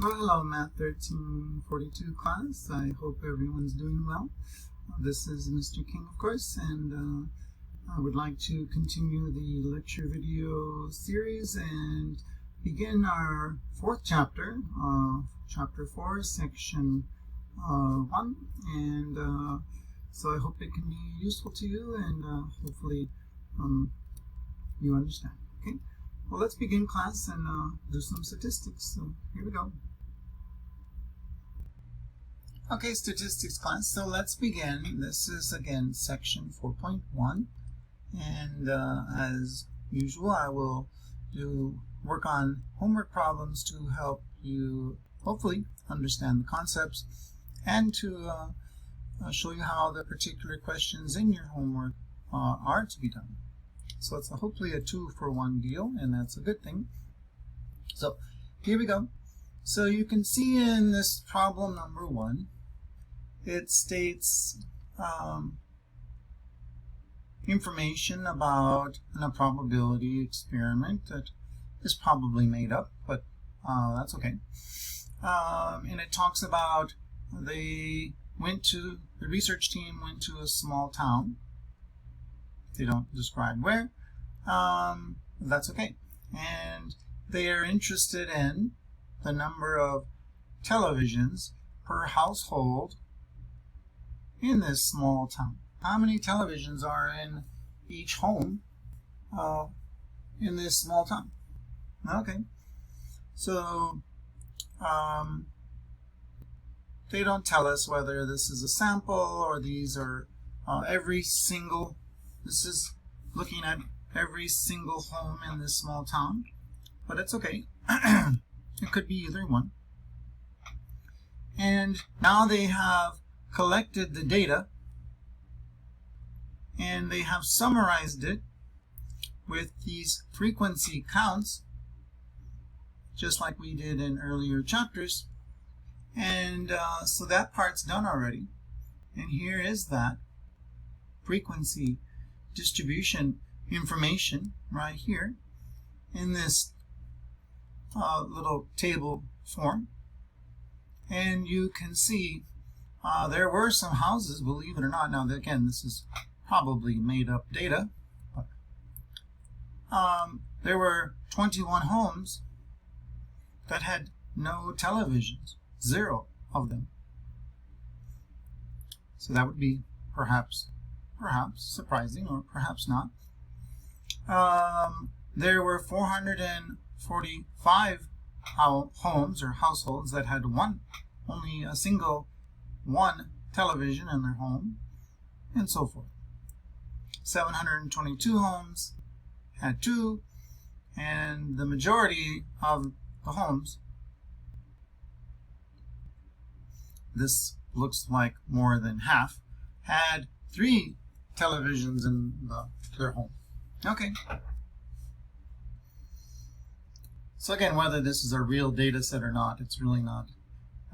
Well, hello, Math 1342 class. I hope everyone's doing well. This is Mr. King, of course, and I would like to continue the lecture video series and begin our fourth chapter, chapter 4, section 1. And so I hope it can be useful to you, and hopefully you understand. Okay. Well, let's begin class and do some statistics. So here we go. Okay, statistics class. So let's begin. This is again section 4.1, and as usual, I will work on homework problems to help you hopefully understand the concepts and to show you how the particular questions in your homework are to be done. So it's hopefully a 2-for-1 deal, and that's a good thing. So here we go. So you can see in this problem number 1, it states information about a probability experiment that is probably made up, but that's okay. And it talks about the research team went to a small town. They don't describe where. That's okay. And they are interested in the number of televisions per household in this small town. How many televisions are in each home in this small town? Okay. So they don't tell us whether this is a sample or these are this is looking at every single home in this small town, but it's okay. It could be either one. And now they have collected the data and they have summarized it with these frequency counts, just like we did in earlier chapters. And so that part's done already. And here is that frequency distribution information right here in this little table form. And you can see there were some houses, believe it or not. Now again, this is probably made up data, but there were 21 homes that had no televisions, 0 of them. So that would be perhaps surprising, or perhaps not. There were 445 homes or households that had only a single one television in their home, and so forth. 722 homes had 2, and the majority of the homes, this looks like more than half, had 3 televisions in their home. Okay. So again, whether this is a real data set or not, it's really not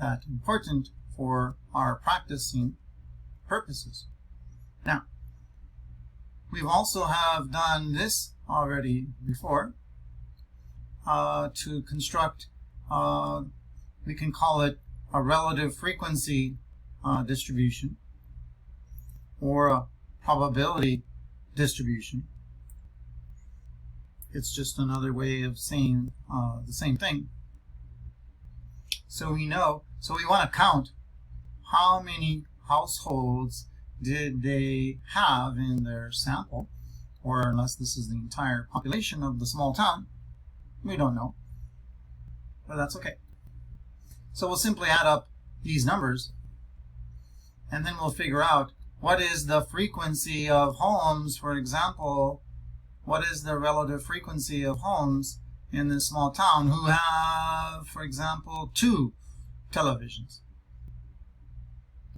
that important for our practicing purposes. Now, we've also have done this already before to construct, we can call it a relative frequency distribution, or a probability distribution. It's just another way of saying the same thing. So we want to count how many households did they have in their sample, or unless this is the entire population of the small town, we don't know, but that's okay. So we'll simply add up these numbers, and then we'll figure out what is the frequency of homes. For example, what is the relative frequency of homes in this small town who have, for example, 2 televisions?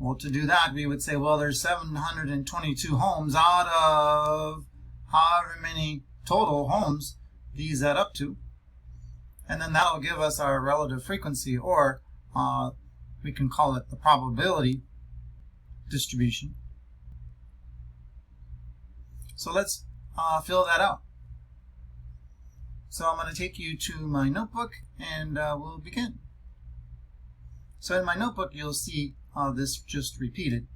Well, to do that, we would say, well, there's 722 homes out of however many total homes these add up to. And then that'll give us our relative frequency, or we can call it the probability distribution. So let's fill that out. So I'm going to take you to my notebook, and we'll begin. So in my notebook, you'll see this just repeated.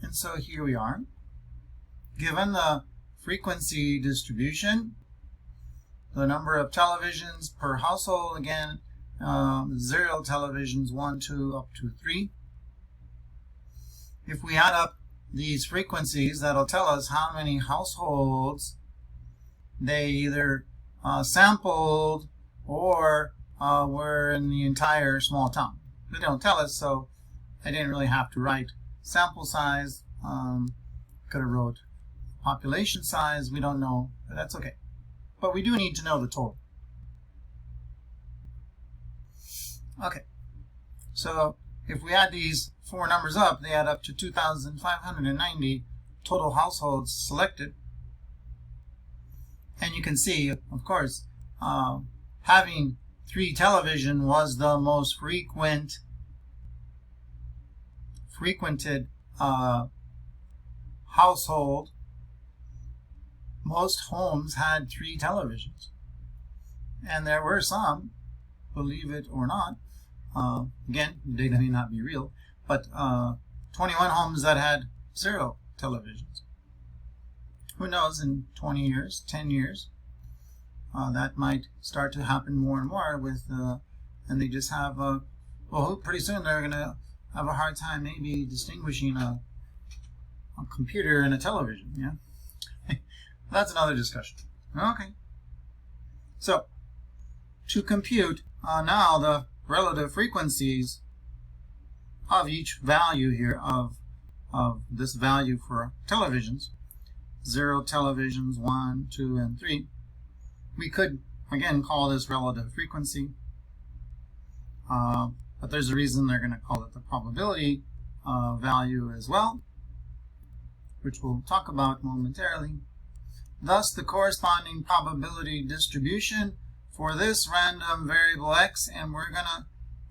And so here we are. Given the frequency distribution, the number of televisions per household, again, 0 televisions, 1, 2, up to 3. If we add up these frequencies, that'll tell us how many households they either sampled or were in the entire small town. They don't tell us, so I didn't really have to write sample size. Could have wrote population size. We don't know, but that's okay. But we do need to know the total. Okay, so if we add these four numbers up, they add up to 2,590 total households selected. And you can see, of course, having 3 television was the most frequented household. Most homes had 3 televisions. And there were some, believe it or not, again, the data may not be real, but 21 homes that had 0 televisions. Who knows, in 20 years, 10 years, that might start to happen more and more with, and they just have, well, pretty soon they're going to have a hard time maybe distinguishing a computer and a television, yeah? That's another discussion. Okay. So, to compute now the relative frequencies of each value here of this value for televisions, 0 televisions, 1, 2, and 3, we could again call this relative frequency, but there's a reason they're going to call it the probability value as well, which we'll talk about momentarily. Thus, the corresponding probability distribution for this random variable x, and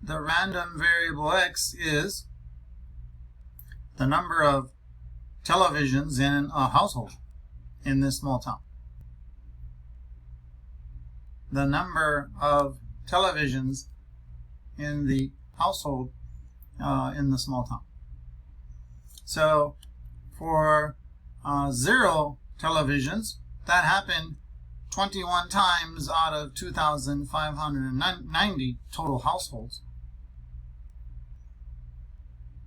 the random variable x is the number of televisions in a household in this small town. The number of televisions in the household in the small town. So for 0 televisions, that happened 21 times out of 2,590 total households.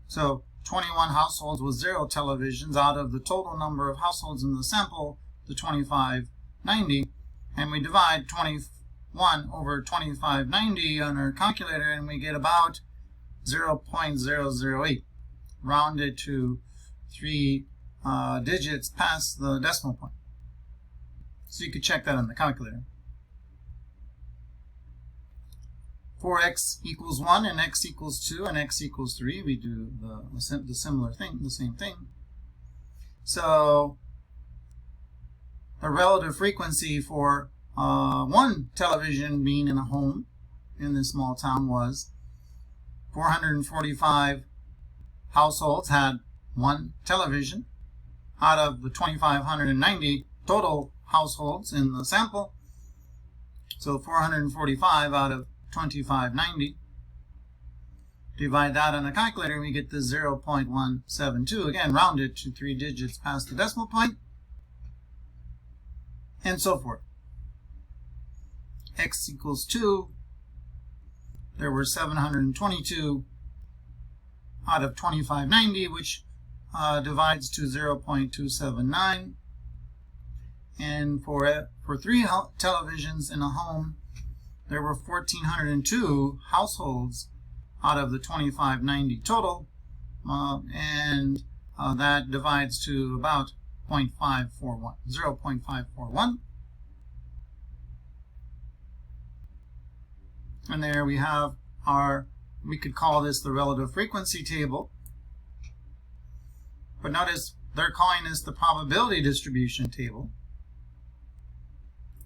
So 21 households with 0 televisions out of the total number of households in the sample, the 2,590, and we divide 21 over 2,590 on our calculator, and we get about 0.008, rounded to 3 digits past the decimal point. So you could check that on the calculator. For x equals 1 and x equals 2 and x equals 3, we do the similar thing, the same thing. So the relative frequency for 1 television being in a home in this small town was 445 households had 1 television out of the 2,590 total households in the sample. So 445 out of 2,590. Divide that on a calculator, and we get the 0.172, again rounded to 3 digits past the decimal point, and so forth. X equals 2. There were 722 out of 2,590, which divides to 0.279. And for 3 televisions in a home, there were 1,402 households out of the 2,590 total, and that divides to about 0.541. And there we have we could call this the relative frequency table. But notice they're calling this the probability distribution table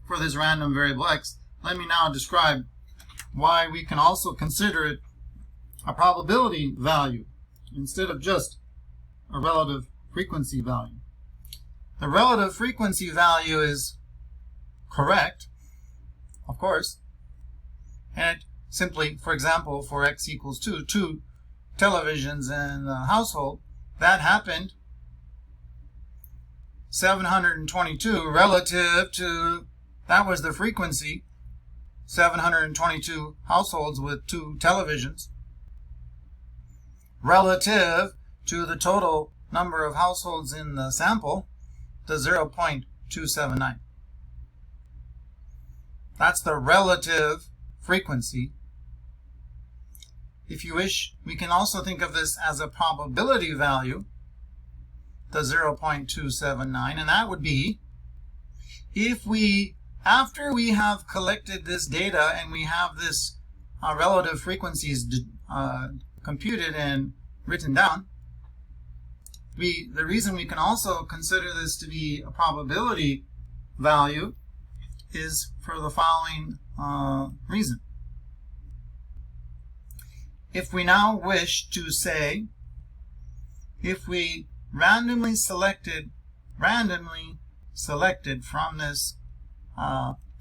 for this random variable x. Let me now describe why we can also consider it a probability value instead of just a relative frequency value. The relative frequency value is correct, of course, simply, for example, for x equals 2 televisions in the household, that happened 722 relative to, that was the frequency, 722 households with 2 televisions, relative to the total number of households in the sample, the 0.279. That's the relative frequency. If you wish, we can also think of this as a probability value, the 0.279, and that would be if we, after we have collected this data and we have this relative frequencies computed and written down, the reason we can also consider this to be a probability value is for the following reason. If we now wish to say, if we randomly selected from this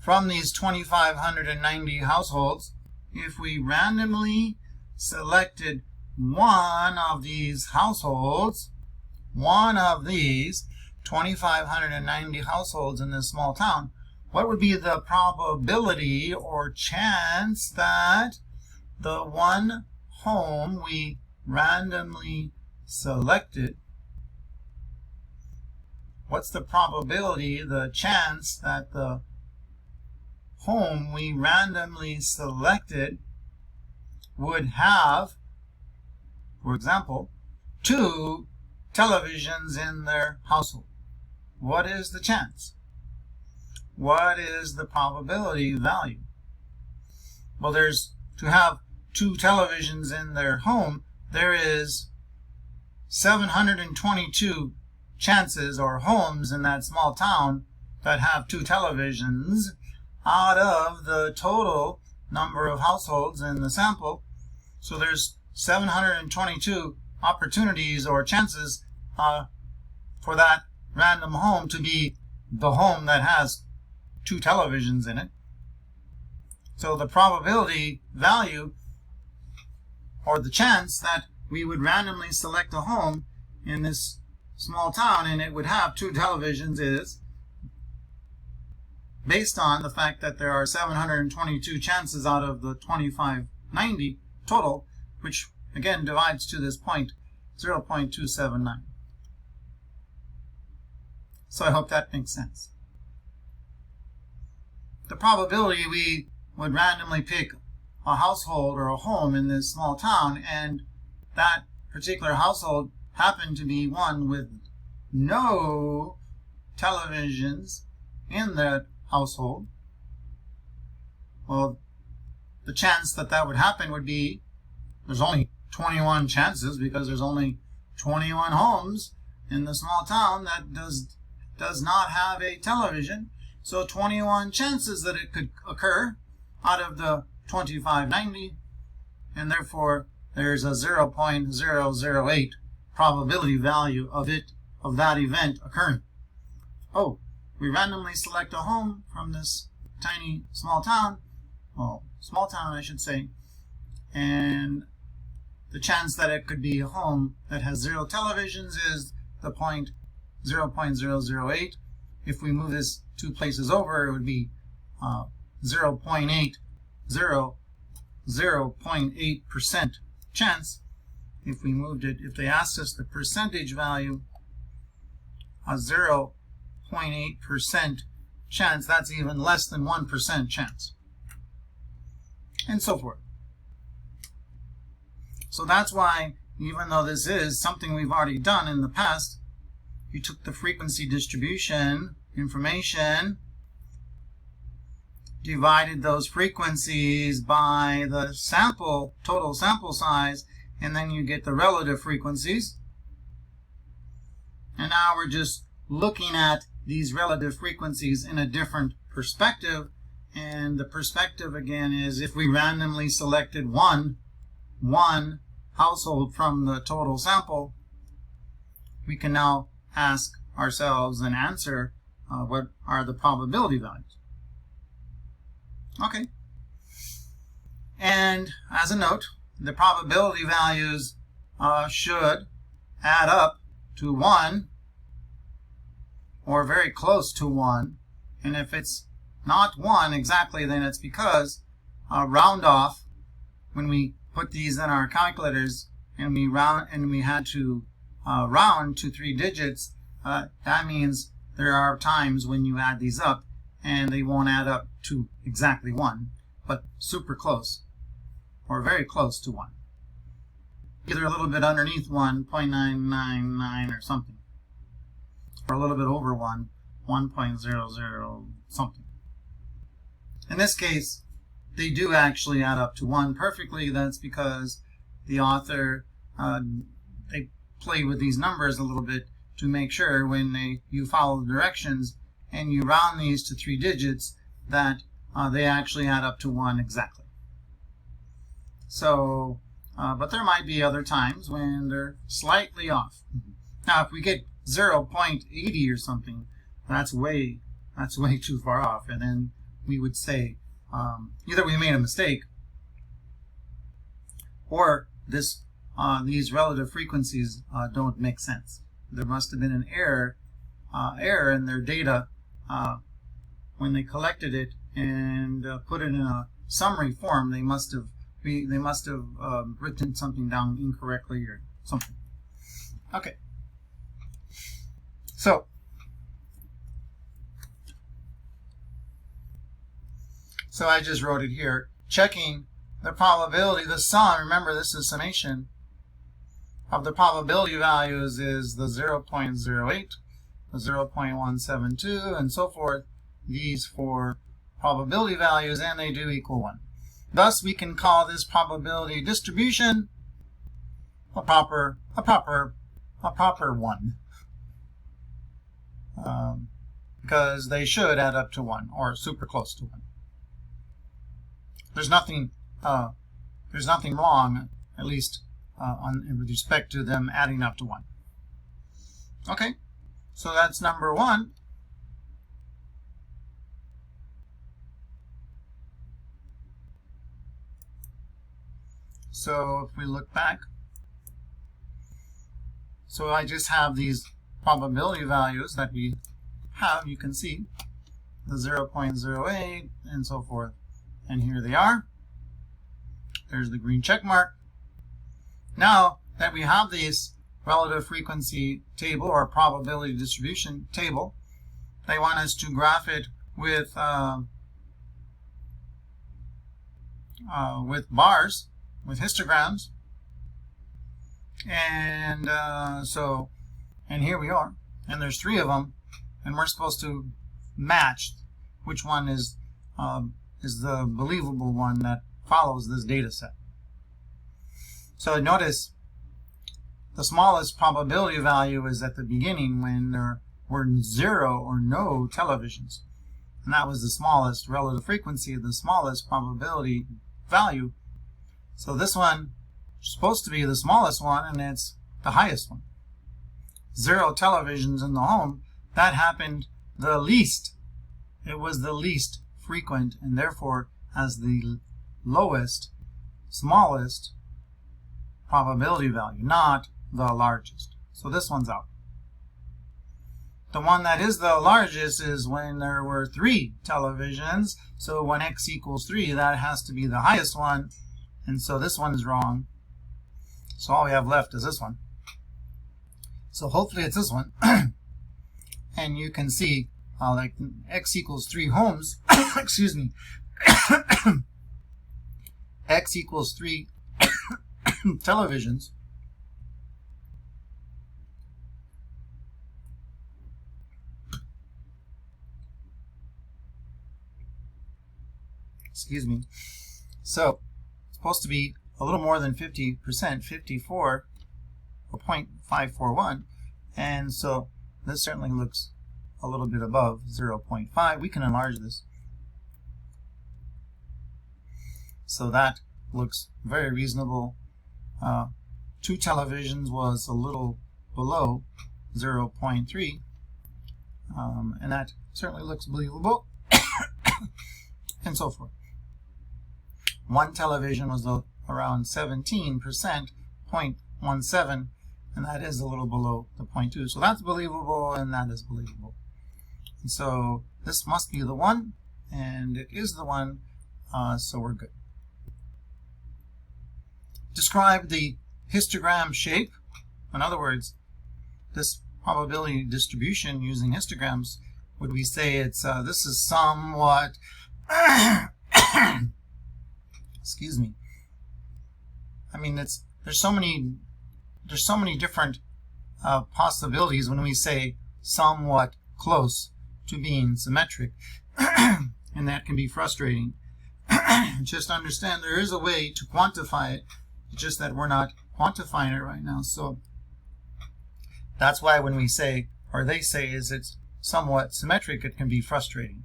from these 2,590 households, if we randomly selected one of these households, one of these 2,590 households in this small town, what would be the probability or chance that the one home we randomly selected, what's the probability, the chance that the home we randomly selected would have, for example, 2 televisions in their household? What is the chance? What is the probability value? Well, there's, to have 2 televisions in their home, there is 722 chances or homes in that small town that have 2 televisions out of the total number of households in the sample. So there's 722 opportunities or chances for that random home to be the home that has 2 televisions in it. So the probability value, or the chance that we would randomly select a home in this small town and it would have 2 televisions, is based on the fact that there are 722 chances out of the 2,590 total, which again divides to this point 0.279. So I hope that makes sense. The probability we would randomly pick a household or a home in this small town, and that particular household happened to be one with no televisions in that household, well, the chance that that would happen would be, there's only 21 chances because there's only 21 homes in the small town that does not have a television. So 21 chances that it could occur out of the 2,590, and therefore there's a 0.008 probability value of that event occurring. Oh, we randomly select a home from this tiny small town, well, small town I should say, and the chance that it could be a home that has 0 televisions is the 0.008. If we move this 2 places over, it would be 0.8% chance. If we moved it, if they asked us the percentage value, a 0.8% chance, that's even less than 1% chance, and so forth. So that's why, even though this is something we've already done in the past, you took the frequency distribution information, divided those frequencies by the sample, total sample size, and then you get the relative frequencies. And now we're just looking at these relative frequencies in a different perspective, and the perspective again is if we randomly selected one household from the total sample, we can now ask ourselves and answer what are the probability values. Okay. And as a note, the probability values should add up to 1 or very close to 1. And if it's not 1 exactly, then it's because round off, when we put these in our calculators and we had to round to 3 digits, that means there are times when you add these up and they won't add up to exactly 1, but super close or very close to 1. Either a little bit underneath 1, 0.999 or something, or a little bit over 1, 1.00 something. In this case, they do actually add up to 1 perfectly. That's because the author, they play with these numbers a little bit to make sure when you follow the directions and you round these to 3 digits that they actually add up to 1 exactly. So, but there might be other times when they're slightly off. Now, if we get 0.80 or something, that's way too far off, and then we would say either we made a mistake or these relative frequencies don't make sense. There must have been an error in their data when they collected it and put it in a summary form. They must have written something down incorrectly or something. Okay. So I just wrote it here. Checking the probability, the sum, remember this is summation, of the probability values is the 0.08, the 0.172, and so forth. These 4 probability values, and they do equal 1. Thus, we can call this probability distribution a proper 1, because they should add up to 1 or super close to 1. There's nothing wrong, at least with respect to them adding up to 1. Okay, so that's number 1. So if we look back, so I just have these probability values that we have. You can see the 0.08 and so forth. And here they are. There's the green check mark. Now that we have this relative frequency table or probability distribution table, they want us to graph it with bars, with histograms. And and here we are. And there's 3 of them, and we're supposed to match which one is the believable one that follows this data set. So notice the smallest probability value is at the beginning when there were 0 or no televisions. And that was the smallest relative frequency, the smallest probability value. So this one is supposed to be the smallest one, and it's the highest one. 0 televisions in the home, that happened the least. It was the least frequent, and therefore has the lowest, smallest probability value, not the largest. So this one's out. The one that is the largest is when there were 3 televisions. So when x equals 3, that has to be the highest one. And so this one is wrong. So all we have left is this one. So hopefully it's this one. And you can see like x equals 3 homes. Excuse me. X equals 3 televisions. Excuse me. So it's supposed to be a little more than 50%, 54 or 0.541, and so this certainly looks a little bit above 0.5. We can enlarge this. So that looks very reasonable. 2 televisions was a little below 0.3, and that certainly looks believable, and so forth. one television was around 17%, 0.17, and that is a little below the 0.2. So that's believable, and that is believable. And so this must be the one, and it is the one, so we're good. Describe the histogram shape. In other words, this probability distribution using histograms, would we say it's this is somewhat excuse me. I mean, there's so many different possibilities when we say somewhat close to being symmetric, and that can be frustrating. Just understand there is a way to quantify it, it's just that we're not quantifying it right now. So that's why when we say, or they say, is it's somewhat symmetric, it can be frustrating.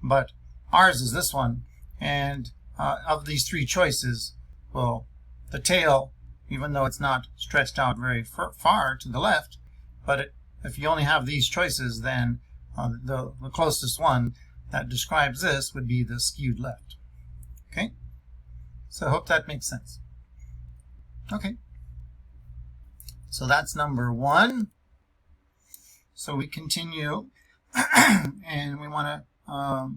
But ours is this one, and of these three choices, well, the tail, even though it's not stretched out very far to the left, but if you only have these choices, then the closest one that describes this would be the skewed left. Okay? So I hope that makes sense. Okay. So that's number one. So we continue, and we want to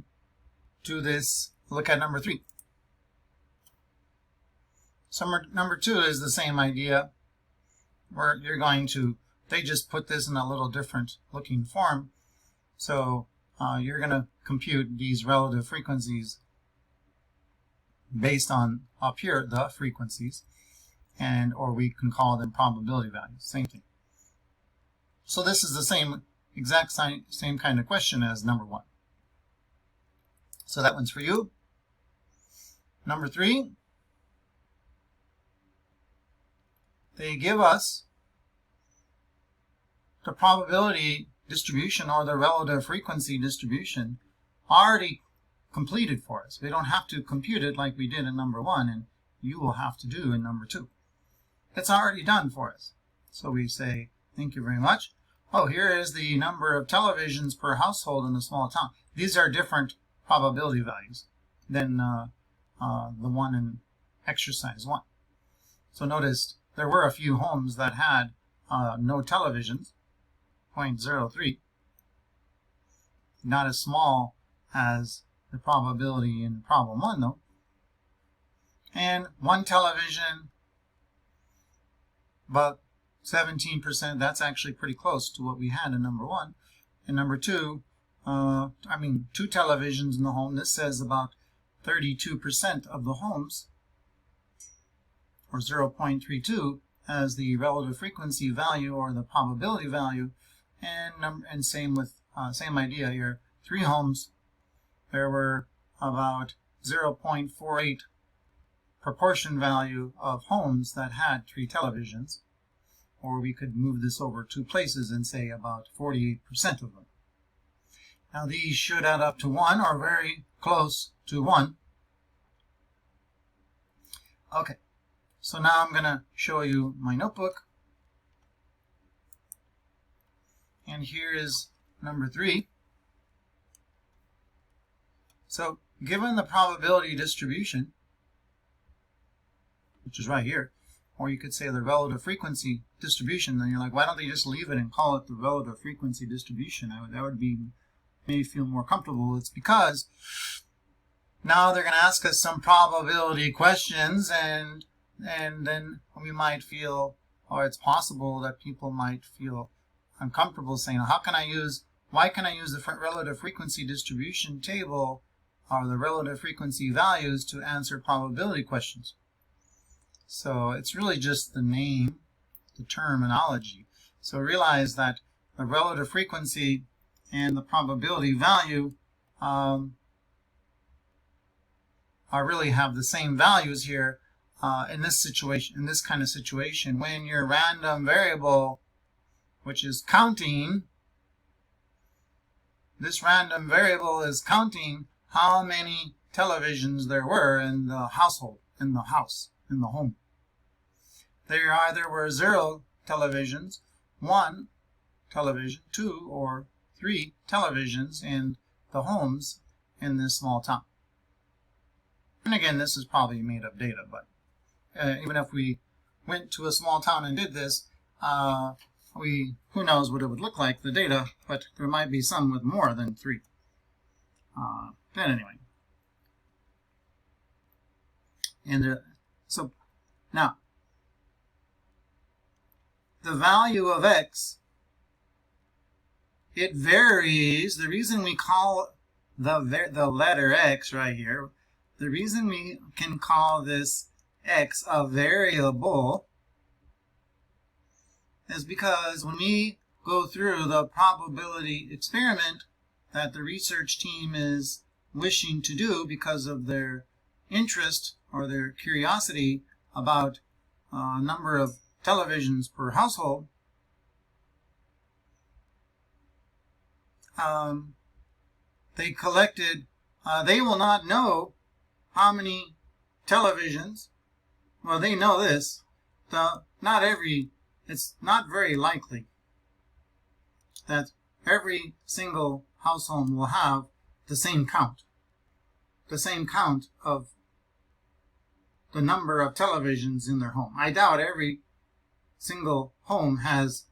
do this, look at number three. So number two is the same idea, where you're going to, they just put this in a little different looking form. So you're going to compute these relative frequencies based on up here, the frequencies, and or we can call them probability values, same thing. So this is the same exact same kind of question as number one. So that one's for you. Number three, they give us the probability distribution or the relative frequency distribution already completed for us. We don't have to compute it like we did in number one, and you will have to do in number two. It's already done for us. So we say, thank you very much. Oh, here is the number of televisions per household in a small town. These are different probability values than the one in exercise one. So notice there were a few homes that had no televisions, 0.03. Not as small as the probability in problem one, though. And one television, about 17%, that's actually pretty close to what we had in number one. And number two, two televisions in the home, this says about 32% of the homes, or 0.32, as the relative frequency value or the probability value. And same with, same idea here, three homes, there were about 0.48 proportion value of homes that had three televisions. Or we could move this over two places and say about 48% of them. Now these should add up to 1 or very close to 1. Okay, so now I'm going to show you my notebook. And here is number 3. So given the probability distribution, which is right here, or you could say the relative frequency distribution, then you're like, why don't they just leave it and call it the relative frequency distribution? That would be, maybe feel more comfortable. It's because now they're going to ask us some probability questions, and then we might feel, or it's possible that people might feel uncomfortable saying, why can I use the relative frequency distribution table or the relative frequency values to answer probability questions? So it's really just the name, the terminology. So realize that the relative frequency and the probability value really have the same values here in this situation, in this kind of situation, when your random variable, which is counting, this random variable is counting how many televisions there were in the household, in the house, in the home. There either were 0 televisions, 1 television, 2 or 3 televisions in the homes in this small town. And again, this is probably made up data, but even if we went to a small town and did this, who knows what it would look like, the data, but there might be some with more than 3. But anyway. And so now, the value of x, it varies. The reason we call the letter x right here, the reason we can call this x a variable is because when we go through the probability experiment that the research team is wishing to do because of their interest or their curiosity about number of televisions per household, they collected, they will not know how many televisions. Well, they know this. It's not very likely that every single household will have the same count of the number of televisions in their home. I doubt every single home has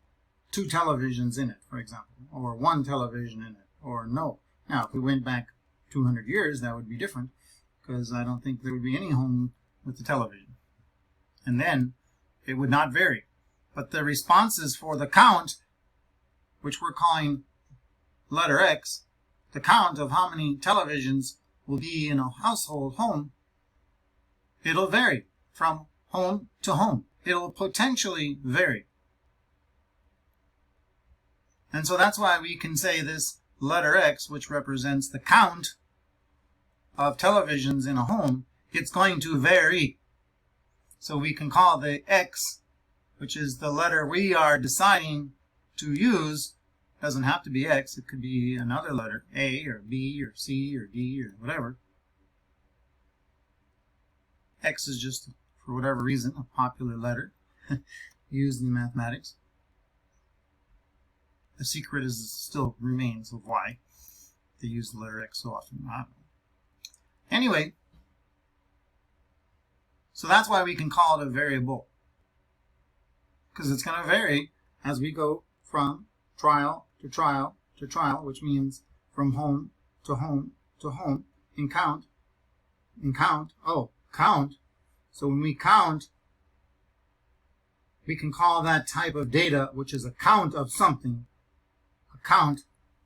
2 televisions in it, for example, or 1 television in it, or no. Now, if we went back 200 years, that would be different, because I don't think there would be any home with the television. And then it would not vary. But the responses for the count, which we're calling letter X, the count of how many televisions will be in a household home, it'll vary from home to home. It'll potentially vary. And so that's why we can say this letter X, which represents the count of televisions in a home, it's going to vary. So we can call the X, which is the letter we are deciding to use, doesn't have to be X, it could be another letter, A or B or C or D or whatever. X is just, for whatever reason, a popular letter used in mathematics. The secret still remains of why they use the letter X so often. I don't know. Anyway, so that's why we can call it a variable, because it's going to vary as we go from trial to trial to trial, which means from home to home to home, and count. So when we count, we can call that type of data, which is a count of something, a count,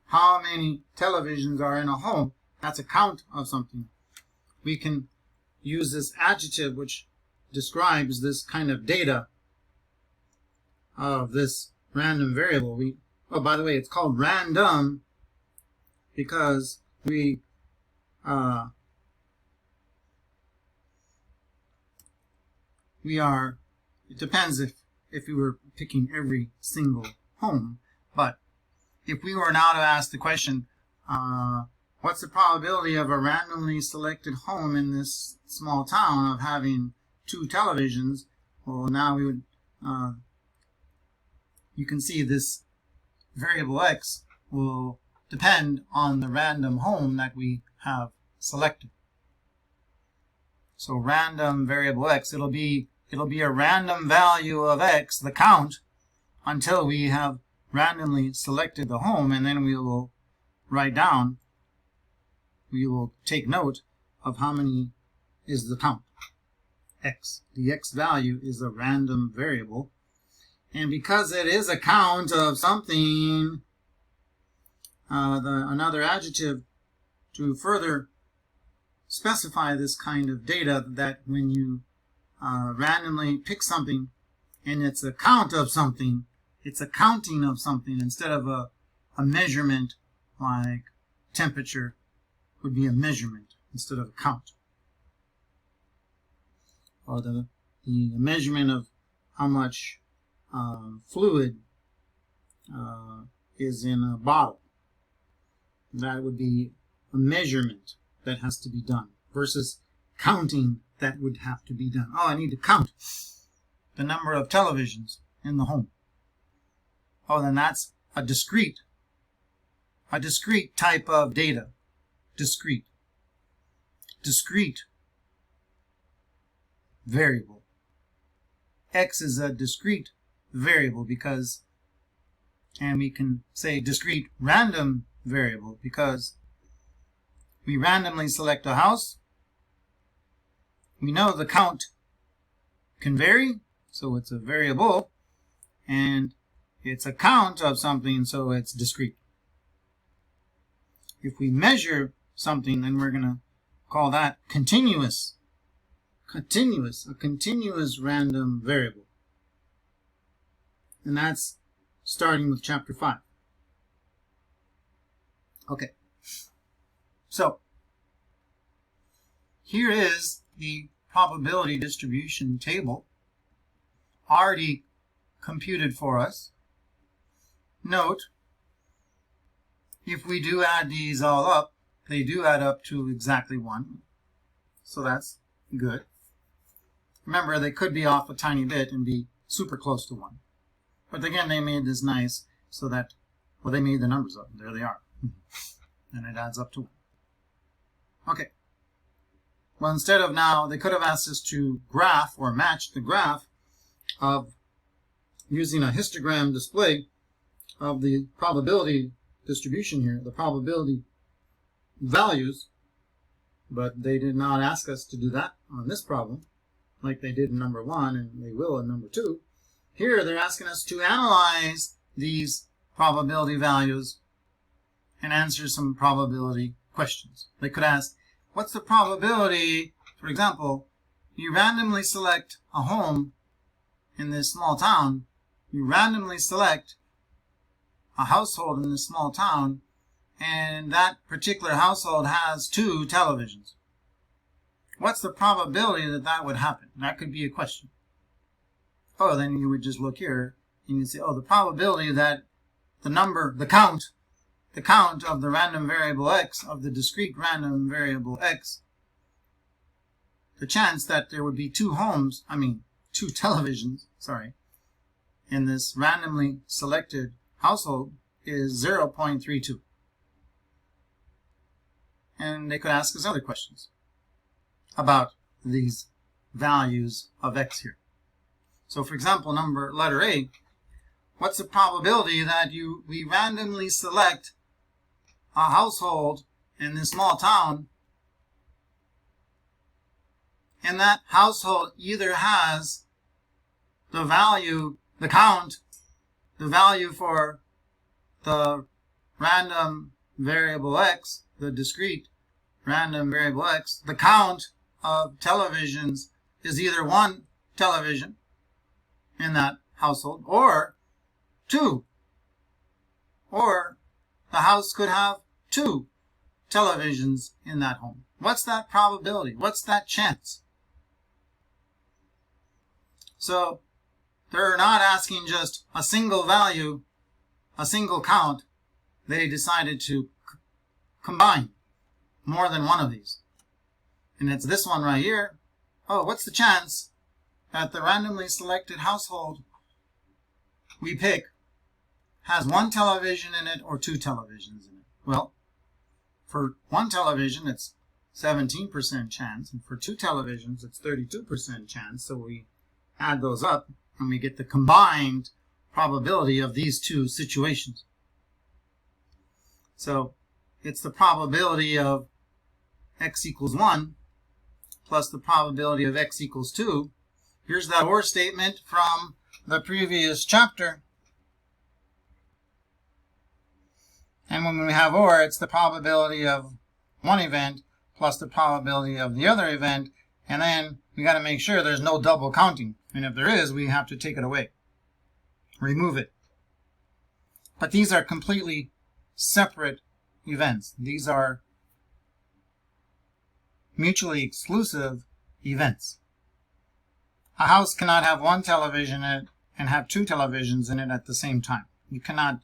how many televisions are in a home, that's a count of something. We can use this adjective which describes this kind of data of this random variable. Oh, by the way, it's called random because it depends if we were picking every single home, but if we were now to ask the question, what's the probability of a randomly selected home in this small town of having 2 televisions? Well, now we would, you can see this variable X will depend on the random home that we have selected. So random variable X, it'll be a random value of X, the count, until we have randomly selected the home, and then we will write down, we will take note of how many is the count, X. The X value is a random variable, and because it is a count of something, another adjective to further specify this kind of data, that when you randomly pick something and it's a count of something, it's a counting of something instead of a measurement, like temperature would be a measurement instead of a count. Or the measurement of how much fluid is in a bottle. That would be a measurement that has to be done versus counting that would have to be done. Oh, I need to count the number of televisions in the home. Oh, then that's a discrete type of data. Discrete variable. X is a discrete variable because, and we can say discrete random variable because we randomly select a house. We know the count can vary, so it's a variable, and it's a count of something, so it's discrete. If we measure something, then we're going to call that continuous. A continuous random variable. And that's starting with chapter 5. Okay. So, here is the probability distribution table already computed for us. Note, if we do add these all up, they do add up to exactly 1. So that's good. Remember, they could be off a tiny bit and be super close to 1. But again, they made this nice so that, well, they made the numbers up. There they are. And it adds up to 1. Okay. Well, instead of now, they could have asked us to graph or match the graph of using a histogram display of the probability distribution here, the probability values, but they did not ask us to do that on this problem like they did in number 1 and they will in number 2. Here they're asking us to analyze these probability values and answer some probability questions. They could ask, what's the probability, for example, you randomly select a home in this small town, you randomly select a household in this small town, and that particular household has 2 televisions. What's the probability that that would happen? That could be a question. Oh, then you would just look here and you'd say, oh, the probability that the count of the random variable x, of the discrete random variable x, the chance that there would be 2 televisions, in this randomly selected household is 0.32. And they could ask us other questions about these values of x here. So for example, letter A, what's the probability that we randomly select a household in this small town, and that household either has the value for the random variable x, the discrete random variable x, the count of televisions is either 1 television in that household or 2, or the house could have 2 televisions in that home. What's that probability? What's that chance? So they're not asking just a single value, a single count. They decided to combine more than one of these. And it's this one right here. Oh, what's the chance that the randomly selected household we pick has 1 television in it or 2 televisions in it? Well, for 1 television, it's 17% chance, and for 2 televisions, it's 32% chance. So we add those up, and we get the combined probability of these 2 situations. So it's the probability of x equals 1 plus the probability of x equals 2. Here's that OR statement from the previous chapter. And when we have OR, it's the probability of one event plus the probability of the other event, and then we got to make sure there's no double counting. And if there is, we have to take it away, remove it. But these are completely separate events. These are mutually exclusive events. A house cannot have 1 television in it and have 2 televisions in it at the same time. You cannot,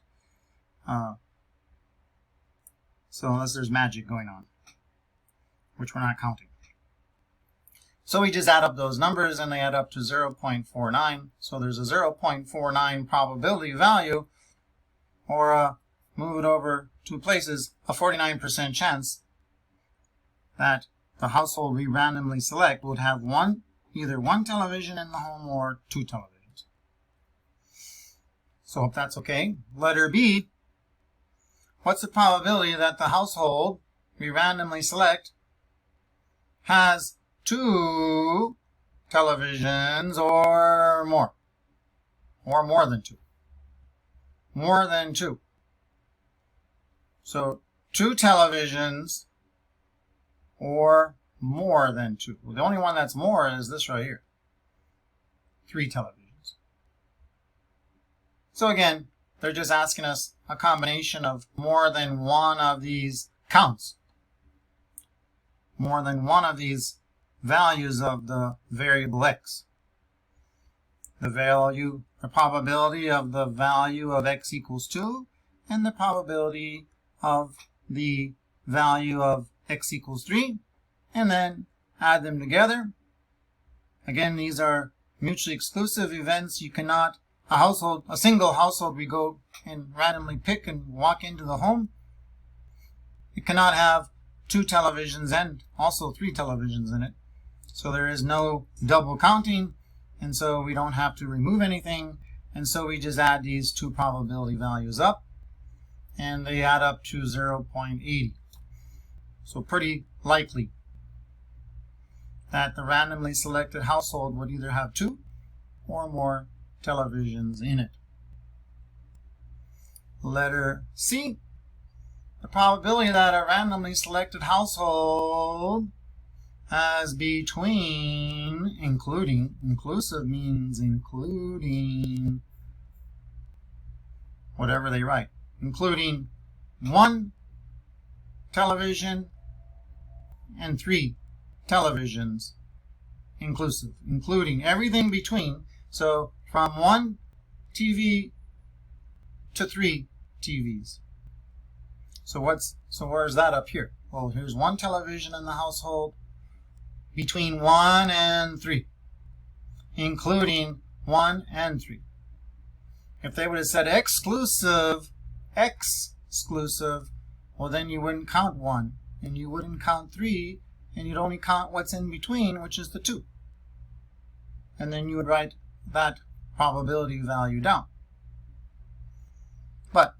so unless there's magic going on, which we're not counting. So we just add up those numbers and they add up to 0.49. So there's a 0.49 probability value, or move it over 2 places, a 49% chance that the household we randomly select would have 1 either one television in the home or two televisions. So if that's okay. Letter B, what's the probability that the household we randomly select has two televisions or more? Or more than two. More than two. So two televisions or more than two. Well, the only one that's more is this right here. 3 televisions. So again, they're just asking us a combination of more than one of these counts. More than one of these values of the variable x. The probability of the value of x equals 2 and the probability of the value of x equals 3, and then add them together. Again, these are mutually exclusive events. You cannot, a single household we go and randomly pick and walk into the home, it cannot have 2 televisions and also 3 televisions in it. So there is no double counting, and so we don't have to remove anything, and so we just add these 2 probability values up, and they add up to 0.80. So pretty likely that the randomly selected household would either have 2 or more televisions in it. Letter C, the probability that a randomly selected household has between, inclusive means including, whatever they write, including 1 television and 3 televisions inclusive, including everything between. So from 1 TV to 3 TVs. So where's that up here? Well, here's 1 television in the household between 1 and 3, including 1 and 3. If they would have said exclusive, well then you wouldn't count 1 and you wouldn't count 3, and you'd only count what's in between, which is the 2. And then you would write that probability value down. But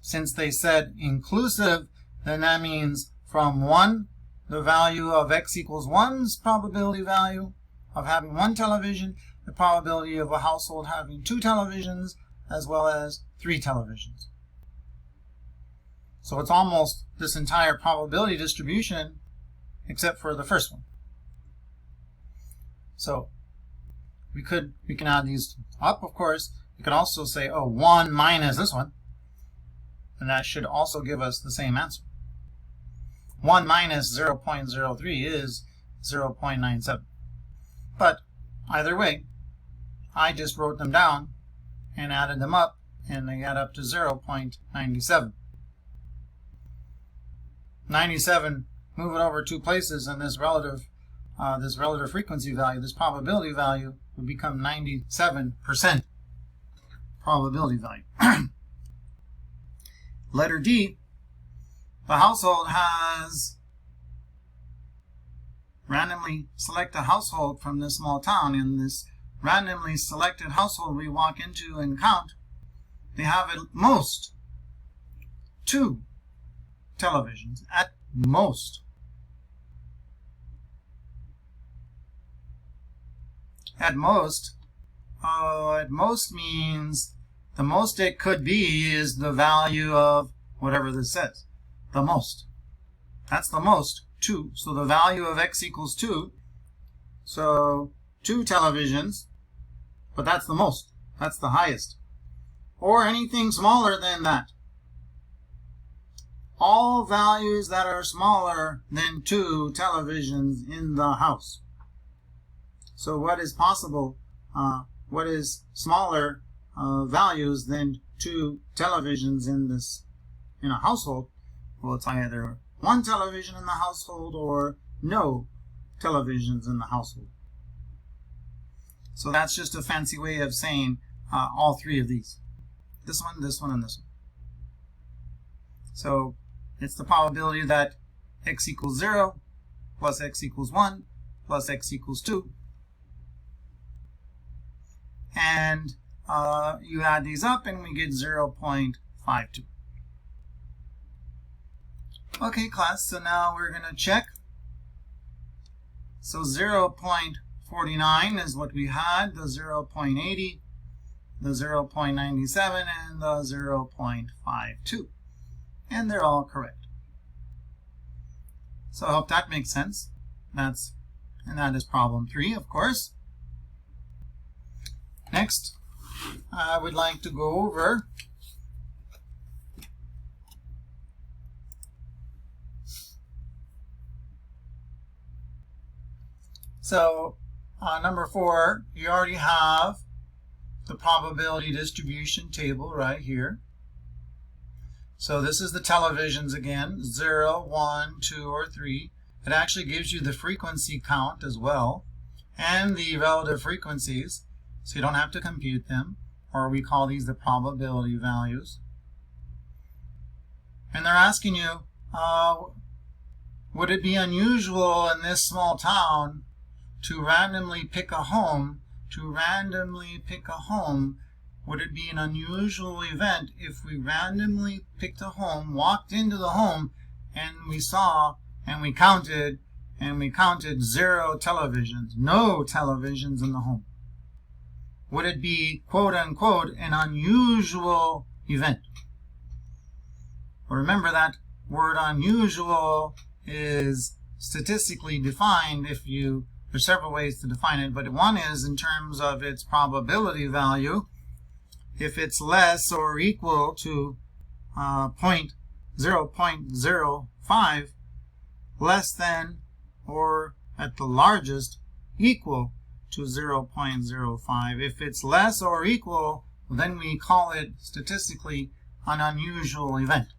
since they said inclusive, then that means from 1, the value of x equals 1's probability value of having 1 television, the probability of a household having 2 televisions, as well as 3 televisions. So it's almost this entire probability distribution except for the first one. So we can add these up, of course. You could also say, 1 minus this one, and that should also give us the same answer. 1 minus 0.03 is 0.97. But either way, I just wrote them down and added them up, and they add up to 0.97. 97, move it over 2 places, and this relative frequency value, this probability value, would become 97% probability value. Letter D, the household has randomly select a household from this small town. In this randomly selected household we walk into and count, they have at most 2 televisions, at most. At most means the most it could be is the value of whatever this says. The most. That's the most, 2. So the value of x equals 2. So 2 televisions, but that's the most. That's the highest. Or anything smaller than that. All values that are smaller than 2 televisions in the house. So what is possible? What is smaller values than 2 televisions in a household? Well, it's either 1 television in the household or no televisions in the household. So that's just a fancy way of saying all 3 of these. This one, this one, and this one. So it's the probability that x equals 0 plus x equals 1 plus x equals 2 and you add these up and we get 0.52. Okay, class, so now we're going to check. So 0.49 is what we had, the 0.80, the 0.97, and the 0.52. And they're all correct. So I hope that makes sense. And that is problem 3, of course. Next, I would like to go over number 4, you already have the probability distribution table right here. So this is the televisions again, 0, 1, 2, or 3. It actually gives you the frequency count as well, and the relative frequencies, so you don't have to compute them, or we call these the probability values. And they're asking you, would it be unusual in this small town to randomly pick a home? Would it be an unusual event if we randomly picked a home, walked into the home, and we saw and we counted 0 televisions, no televisions in the home? Would it be, quote unquote, an unusual event? Well, remember that word unusual is statistically defined. There's several ways to define it, but one is in terms of its probability value. If it's less or equal to 0.05, less than or at the largest equal to 0.05. If it's less or equal, then we call it statistically an unusual event.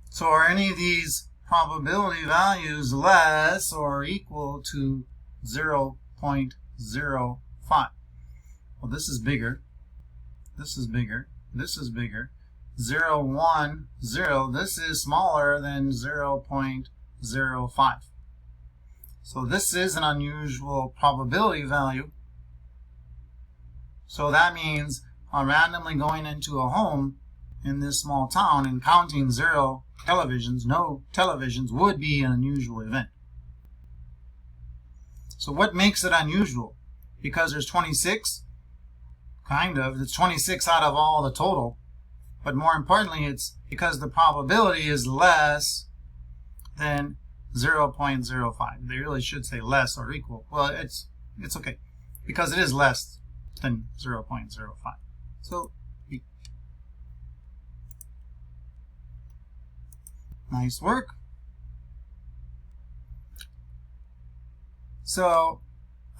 So are any of these probability values less or equal to 0.05? Well, this is bigger. This is bigger. This is bigger. 0, 1, 0. This is smaller than 0.05. So this is an unusual probability value. So that means randomly going into a home in this small town and counting 0 televisions, no televisions, would be an unusual event. So what makes it unusual? Because there's 26? Kind of. It's 26 out of all the total. But more importantly, it's because the probability is less than 0.05. They really should say less or equal. Well, it's okay, because it is less than 0.05. So, nice work. So,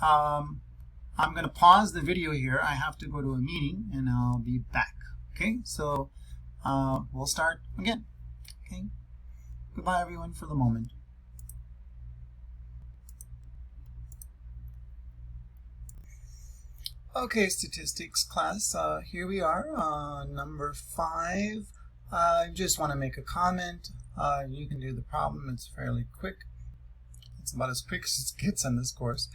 I'm going to pause the video here. I have to go to a meeting and I'll be back. Okay, so we'll start again. Okay, goodbye everyone for the moment. Okay, statistics class, here we are, number 5. I just want to make a comment. You can do the problem. It's fairly quick. It's about as quick as it gets on this course.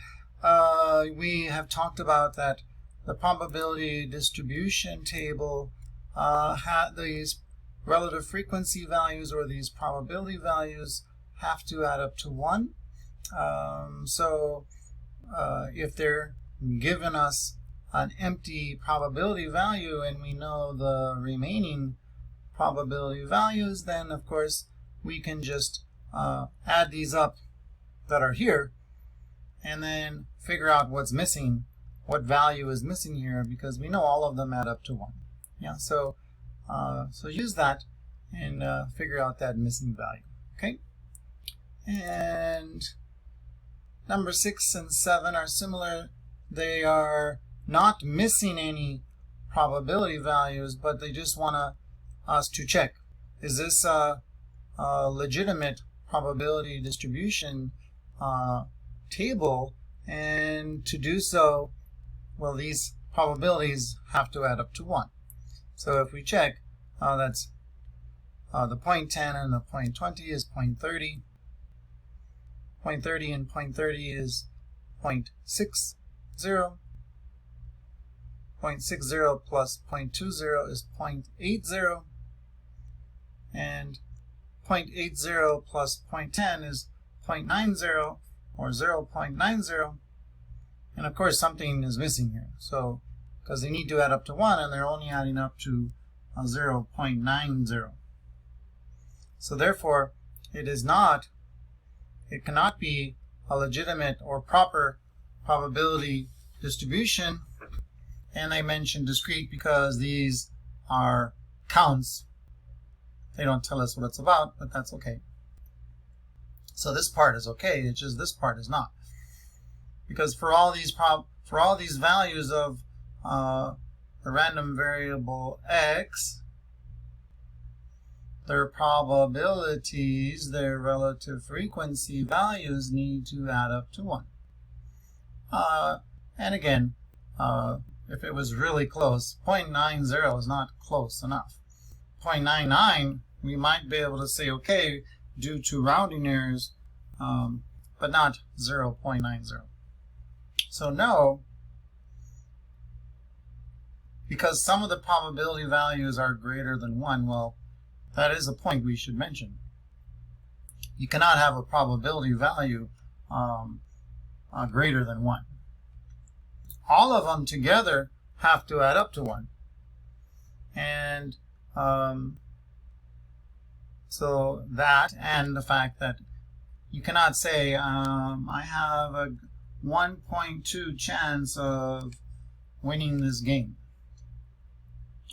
We have talked about that the probability distribution table had these relative frequency values, or these probability values, have to add up to 1. So if they're given us an empty probability value and we know the remaining probability values, then of course we can just add these up that are here and then figure out what's missing, what value is missing here, because we know all of them add up to 1. Yeah, so use that and figure out that missing value. Okay, and number 6 and 7 are similar. They are not missing any probability values, but they just want us to check, is this a legitimate probability distribution table? And to do so, well, these probabilities have to add up to 1. So if we check, that's the 0.10 and the 0.20 is 0.30. 0.30 and 0.30 is 0.60. 0.60 plus 0.20 is 0.80, and 0.80 plus 0.10 is 0.90, or 0.90, and of course something is missing here. So, because they need to add up to 1, and they're only adding up to 0.90. So therefore, it cannot be a legitimate or proper probability distribution. And they mention discrete because these are counts. They don't tell us what it's about, but that's okay. So this part is okay, it's just this part is not. Because for all these values of the random variable x, their probabilities, their relative frequency values need to add up to 1. And again, if it was really close, 0.90 is not close enough. 0.99, we might be able to say, okay, due to rounding errors, but not 0.90. So no, because some of the probability values are greater than 1, well, that is a point we should mention. You cannot have a probability value greater than 1. All of them together have to add up to 1. And so that, and the fact that you cannot say, I have a 1.2 chance of winning this game,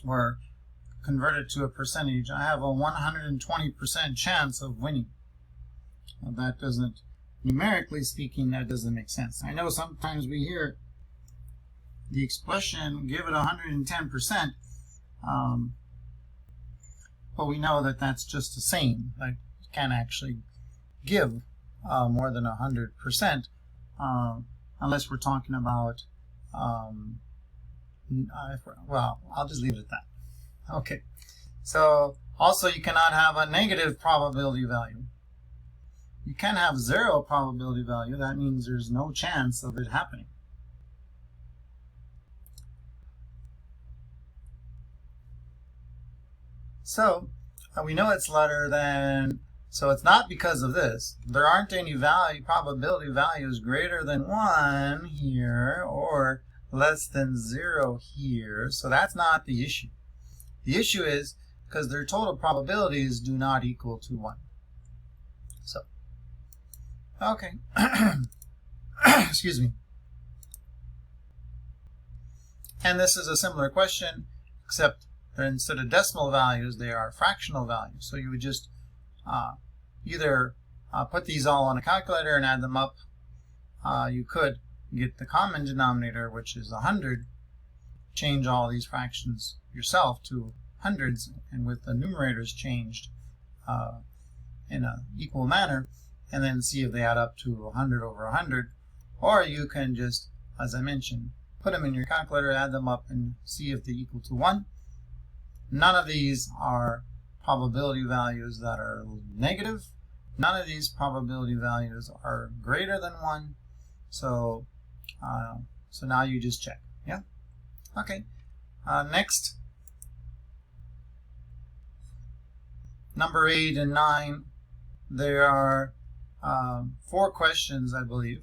or convert it to a percentage, I have a 120% chance of winning. Well, that doesn't, numerically speaking, that doesn't make sense. I know sometimes we hear the expression, give it 110%, but we know that that's just a saying. Like, you can't actually give more than 100%, unless we're talking about, well, I'll just leave it at that. Okay, so also you cannot have a negative probability value. You can have 0 probability value. That means there's no chance of it happening. So we know it's larger than, so it's not because of this. There aren't any probability values greater than 1 here or less than 0 here. So that's not the issue. The issue is because their total probabilities do not equal to 1. So, okay. Excuse me. And this is a similar question, except that instead of decimal values, they are fractional values. So you would just either put these all on a calculator and add them up. You could get the common denominator, which is 100, change all these fractions yourself to hundreds, and with the numerators changed in an equal manner, and then see if they add up to 100 over 100. Or you can just, as I mentioned, put them in your calculator, add them up, and see if they equal to 1. None of these are probability values that are negative. None of these probability values are greater than 1. So, so now you just check. Yeah? Okay. Next, number 8 and 9, there are 4 questions, I believe,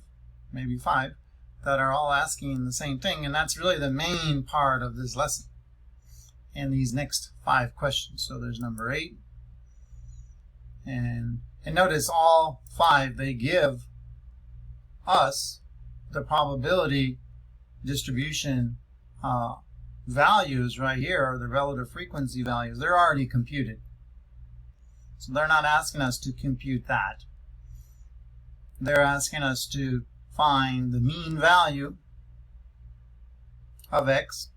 maybe 5, that are all asking the same thing, and that's really the main part of this lesson, and these next 5 questions. So there's number 8, and notice all 5, they give us the probability distribution values right here, or the relative frequency values. They're already computed. So they're not asking us to compute that. They're asking us to find the mean value of x,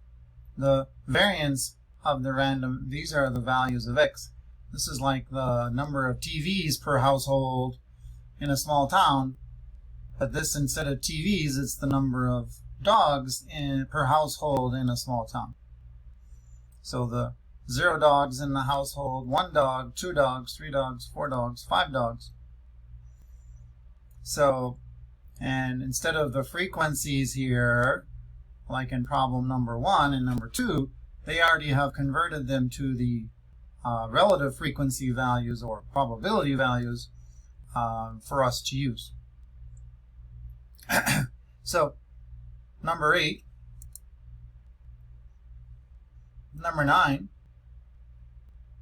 the variance of the random, these are the values of x. This is like the number of TVs per household in a small town, but this, instead of TVs, it's the number of dogs per household in a small town. So the 0 dogs in the household, 1 dog, 2 dogs, 3 dogs, 4 dogs, 5 dogs. So, and instead of the frequencies here, like in problem number 1 and number 2, they already have converted them to the relative frequency values or probability values for us to use. So, number 8, number 9,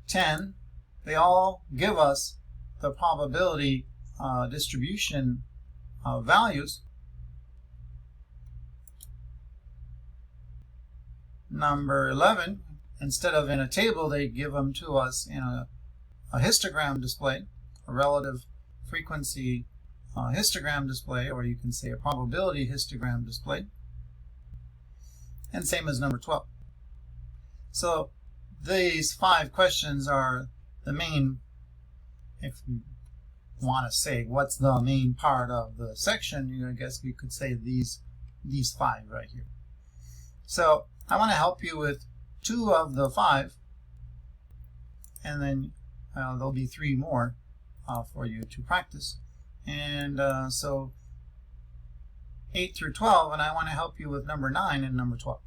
10, they all give us the probability distribution values. Number 11, instead of in a table, they give them to us in a histogram display, a relative frequency histogram display, or you can say a probability histogram display. And same as number 12. So these 5 questions are the main, if you want to say what's the main part of the section, I guess we could say these 5 right here. So I want to help you with 2 of the 5, and then there'll be 3 more for you to practice. And so 8 through 12, and I want to help you with number 9 and number 12.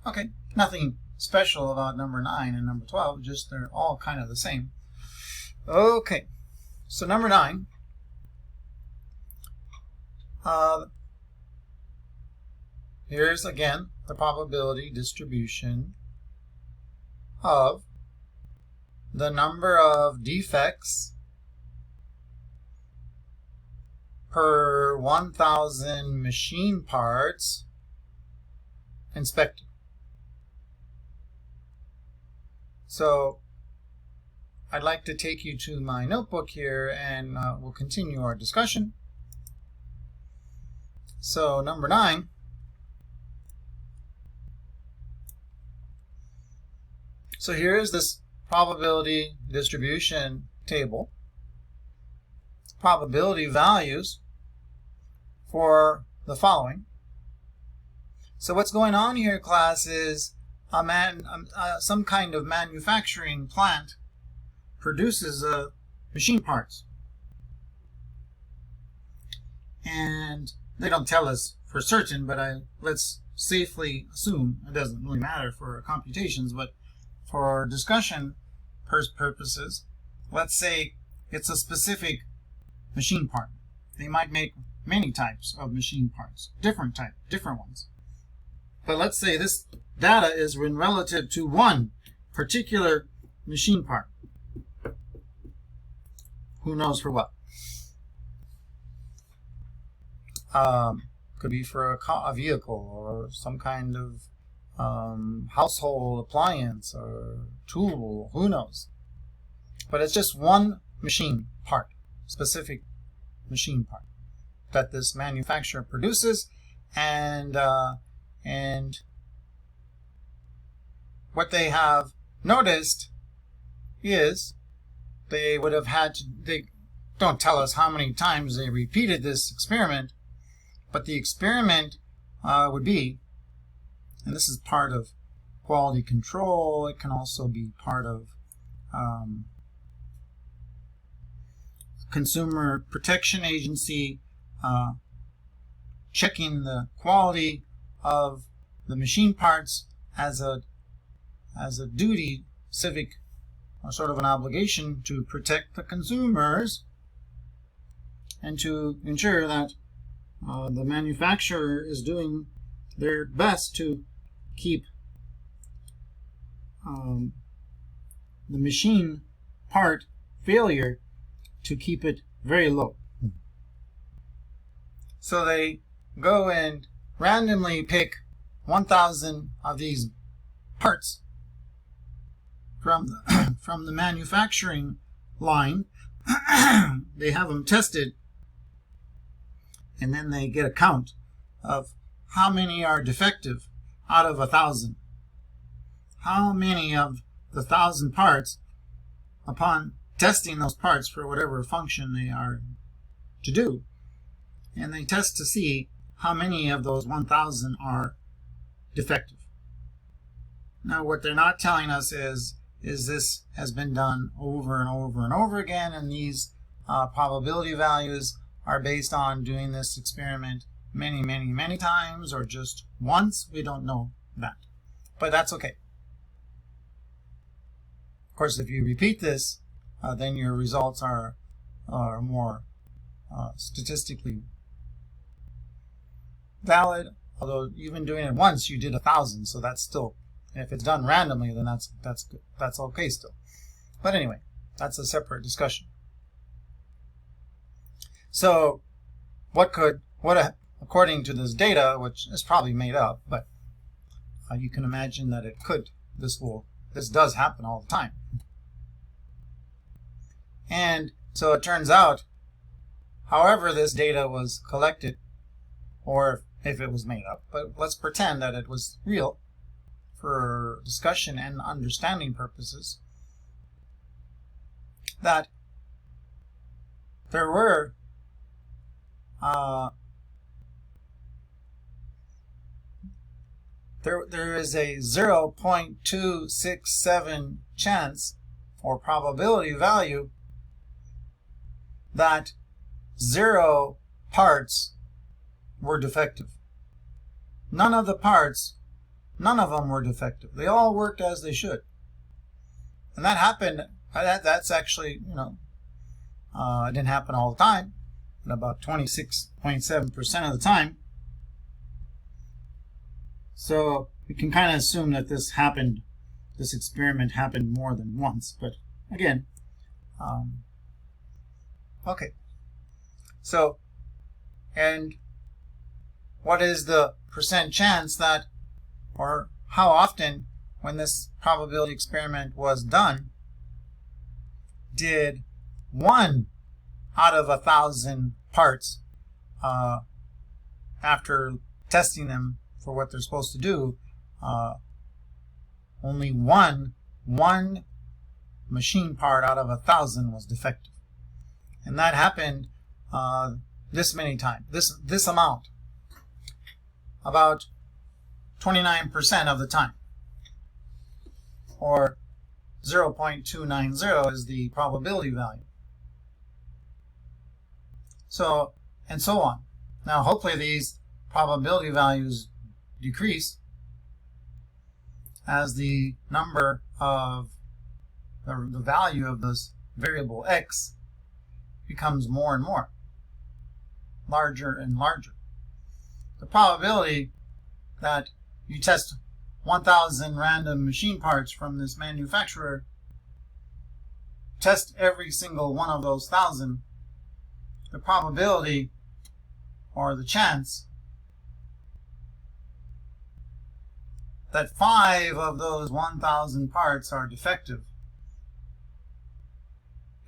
Okay, nothing special about number 9 and number 12, just they're all kind of the same. Okay, so number 9. Here's again the probability distribution of the number of defects per 1,000 machine parts inspected. So I'd like to take you to my notebook here, and we'll continue our discussion. So number 9. So here is this probability distribution table. Probability values for the following. So what's going on here, class, is some kind of manufacturing plant produces machine parts. And they don't tell us for certain, but let's safely assume, it doesn't really matter for computations, but for discussion purposes, let's say it's a specific machine part. They might make many types of machine parts, different ones. But let's say this data is in relative to one particular machine part. Who knows for what? Could be for a vehicle or some kind of household appliance or tool, who knows. But it's just one machine part, specific machine part that this manufacturer produces, and what they have noticed is they would have had to, they don't tell us how many times they repeated this experiment, but the experiment would be, and this is part of quality control, it can also be part of Consumer Protection Agency checking the quality of the machine parts as a duty, civic, or sort of an obligation to protect the consumers and to ensure that the manufacturer is doing their best to keep the machine part failure, to keep it very low. So they go and randomly pick 1,000 of these parts from the manufacturing line. They have them tested, and then they get a count of how many are defective out of 1,000. How many of the 1,000 parts, upon testing those parts for whatever function they are to do, and they test to see how many of those 1,000 are defective. Now what they're not telling us is this has been done over and over and over again, and these probability values are based on doing this experiment many times or just once. We don't know that, but that's okay. Of course, if you repeat this, then your results are more statistically valid. Although even doing it once, you did 1,000, so that's still, if it's done randomly, then that's good. That's okay still. But anyway, that's a separate discussion. So, according to this data, which is probably made up, but you can imagine that it could. This does happen all the time. And so it turns out, however this data was collected, or if it was made up, but let's pretend that it was real for discussion and understanding purposes, that there were there is a 0.267 chance or probability value that 0 parts were defective. None of them were defective. They all worked as they should. And that happened, that's actually, it didn't happen all the time, but about 26.7% of the time. So we can kind of assume that this experiment happened more than once, but again, okay. So, and what is the percent chance that, or how often when this probability experiment was done, did 1 out of 1,000 parts, after testing them for what they're supposed to do, only one machine part out of 1,000 was defective. And that happened this many times, this amount, about 29% of the time, or 0.290 is the probability value. So, and so on. Now, hopefully these probability values decrease as the number of the value of this variable x becomes more and more, larger and larger. The probability that you test 1,000 random machine parts from this manufacturer, test every single one of those 1,000, the probability or the chance that 5 of those 1,000 parts are defective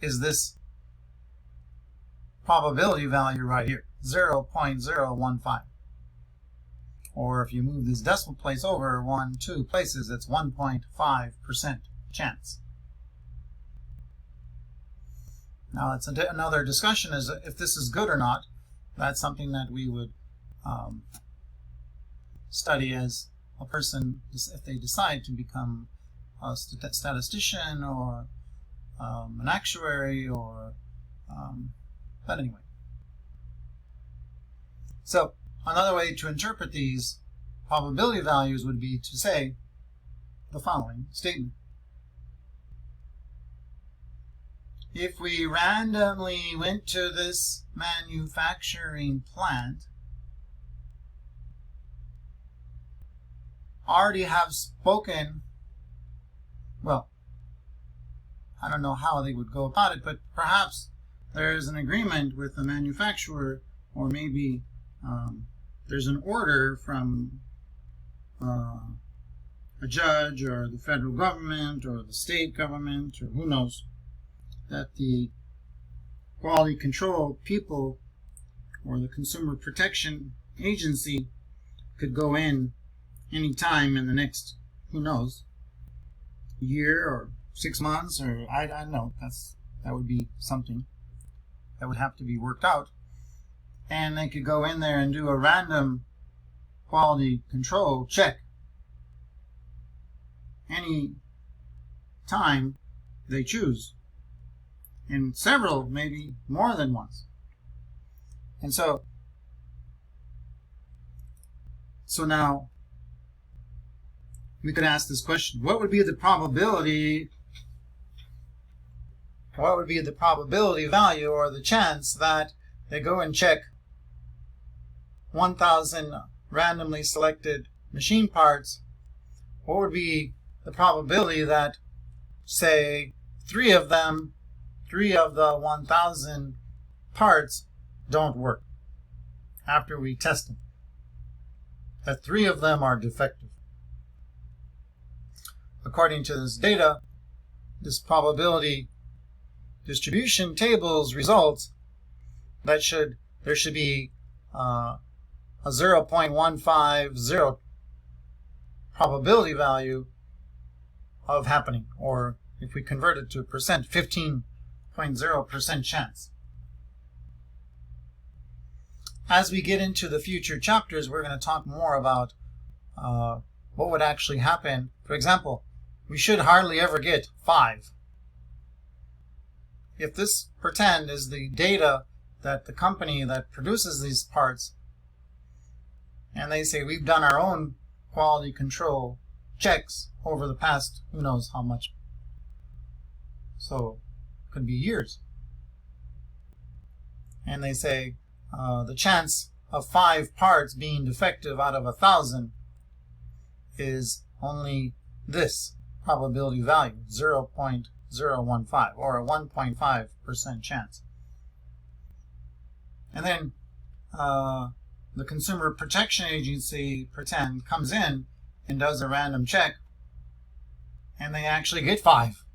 is this probability value right here, 0.015. Or if you move this decimal place over 2 places, it's 1.5% chance. Now, it's another discussion is if this is good or not. That's something that we would study as a person, if they decide to become a statistician or an actuary, or but anyway. So another way to interpret these probability values would be to say the following statement. If we randomly went to this manufacturing plant, already have spoken, well, I don't know how they would go about it, but perhaps there's an agreement with the manufacturer, or maybe there's an order from a judge or the federal government or the state government or who knows, that the quality control people or the Consumer Protection Agency could go in any time in the next, who knows, year or 6 months, or I don't know. That would be something that would have to be worked out. And they could go in there and do a random quality control check any time they choose, and several, maybe more than once. And so So now we could ask this question: what would be the probability value, or the chance that they go and check 1,000 randomly selected machine parts? What would be the probability that, say, three of the 1,000 parts don't work after we test them? That 3 of them are defective. According to this data, this probability distribution table's results, there should be a 0.150 probability value of happening, or if we convert it to percent, 15.0% chance. As we get into the future chapters, we're going to talk more about what would actually happen. For example, we should hardly ever get 5. If this pretend is the data that the company that produces these parts, and they say we've done our own quality control checks over the past who knows how much, so it could be years, and they say the chance of 5 parts being defective out of 1,000 is only this probability value, 0.015, or a 1.5% chance. And then the Consumer Protection Agency pretend comes in and does a random check, and they actually get 5.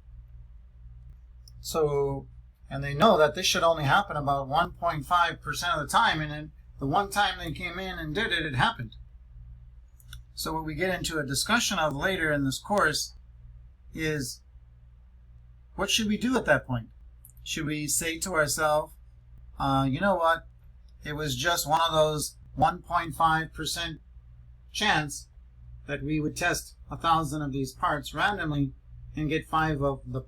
So, and they know that this should only happen about 1.5% of the time, and then the one time they came in and did it, it happened. So what we get into a discussion of later in this course is, what should we do at that point? Should we say to ourselves, you know what, it was just one of those 1.5% chance that we would test 1,000 of these parts randomly and get 5 of the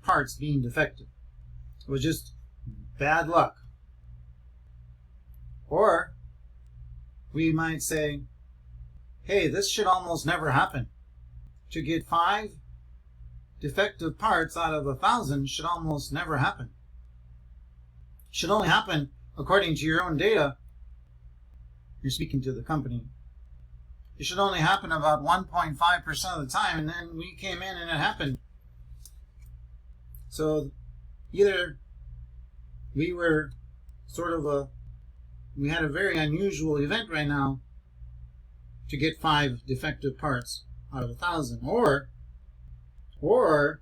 parts being defective. It was just bad luck. Or we might say, hey, this should almost never happen. To get 5 defective parts out of 1,000 should almost never happen. Should only happen, according to your own data, you're speaking to the company, it should only happen about 1.5% of the time, and then we came in and it happened. So either we were we had a very unusual event right now to get 5 defective parts out of 1,000, or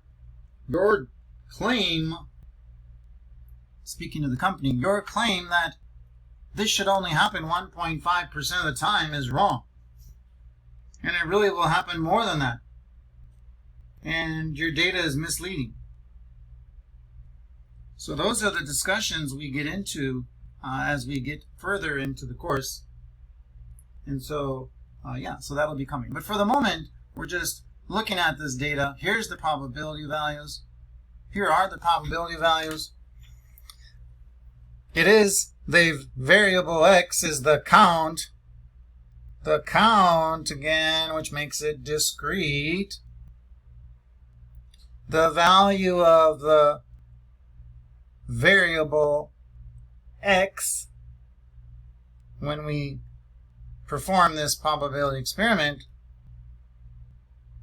your claim, speaking to the company, your claim that this should only happen 1.5% of the time is wrong. And it really will happen more than that. And your data is misleading. So those are the discussions we get into as we get further into the course. And so, so that'll be coming. But for the moment, we're just looking at this data. Here's the probability values. Here are the probability values. It is the variable x is the count. The count again, which makes it discrete. The value of the variable x when we perform this probability experiment,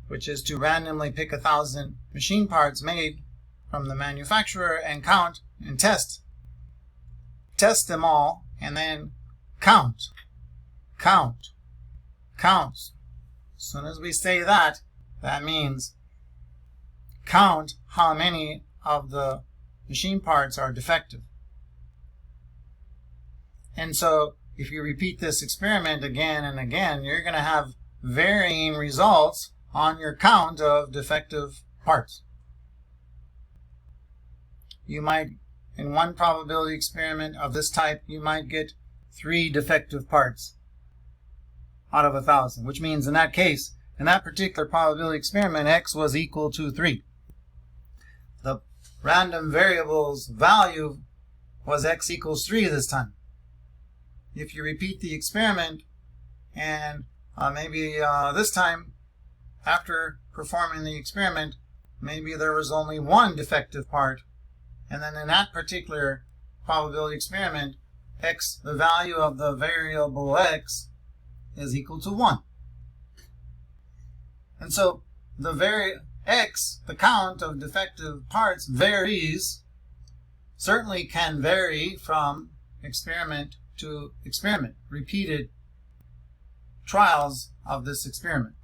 which is to randomly pick 1,000 machine parts made from the manufacturer and count and test them all, and then count. As soon as we say that, that means count how many of the machine parts are defective. And so if you repeat this experiment again and again, you're going to have varying results on your count of defective parts. You might, in one probability experiment of this type, you might get 3 defective parts out of 1,000, which means in that case, in that particular probability experiment, x was equal to 3. The random variable's value was x equals 3 this time. If you repeat the experiment and Maybe this time, after performing the experiment, maybe there was only one defective part, and then in that particular probability experiment, x, the value of the variable x, is equal to 1. And so the x, the count of defective parts, varies, certainly can vary from experiment to experiment, repeated trials of this experiment.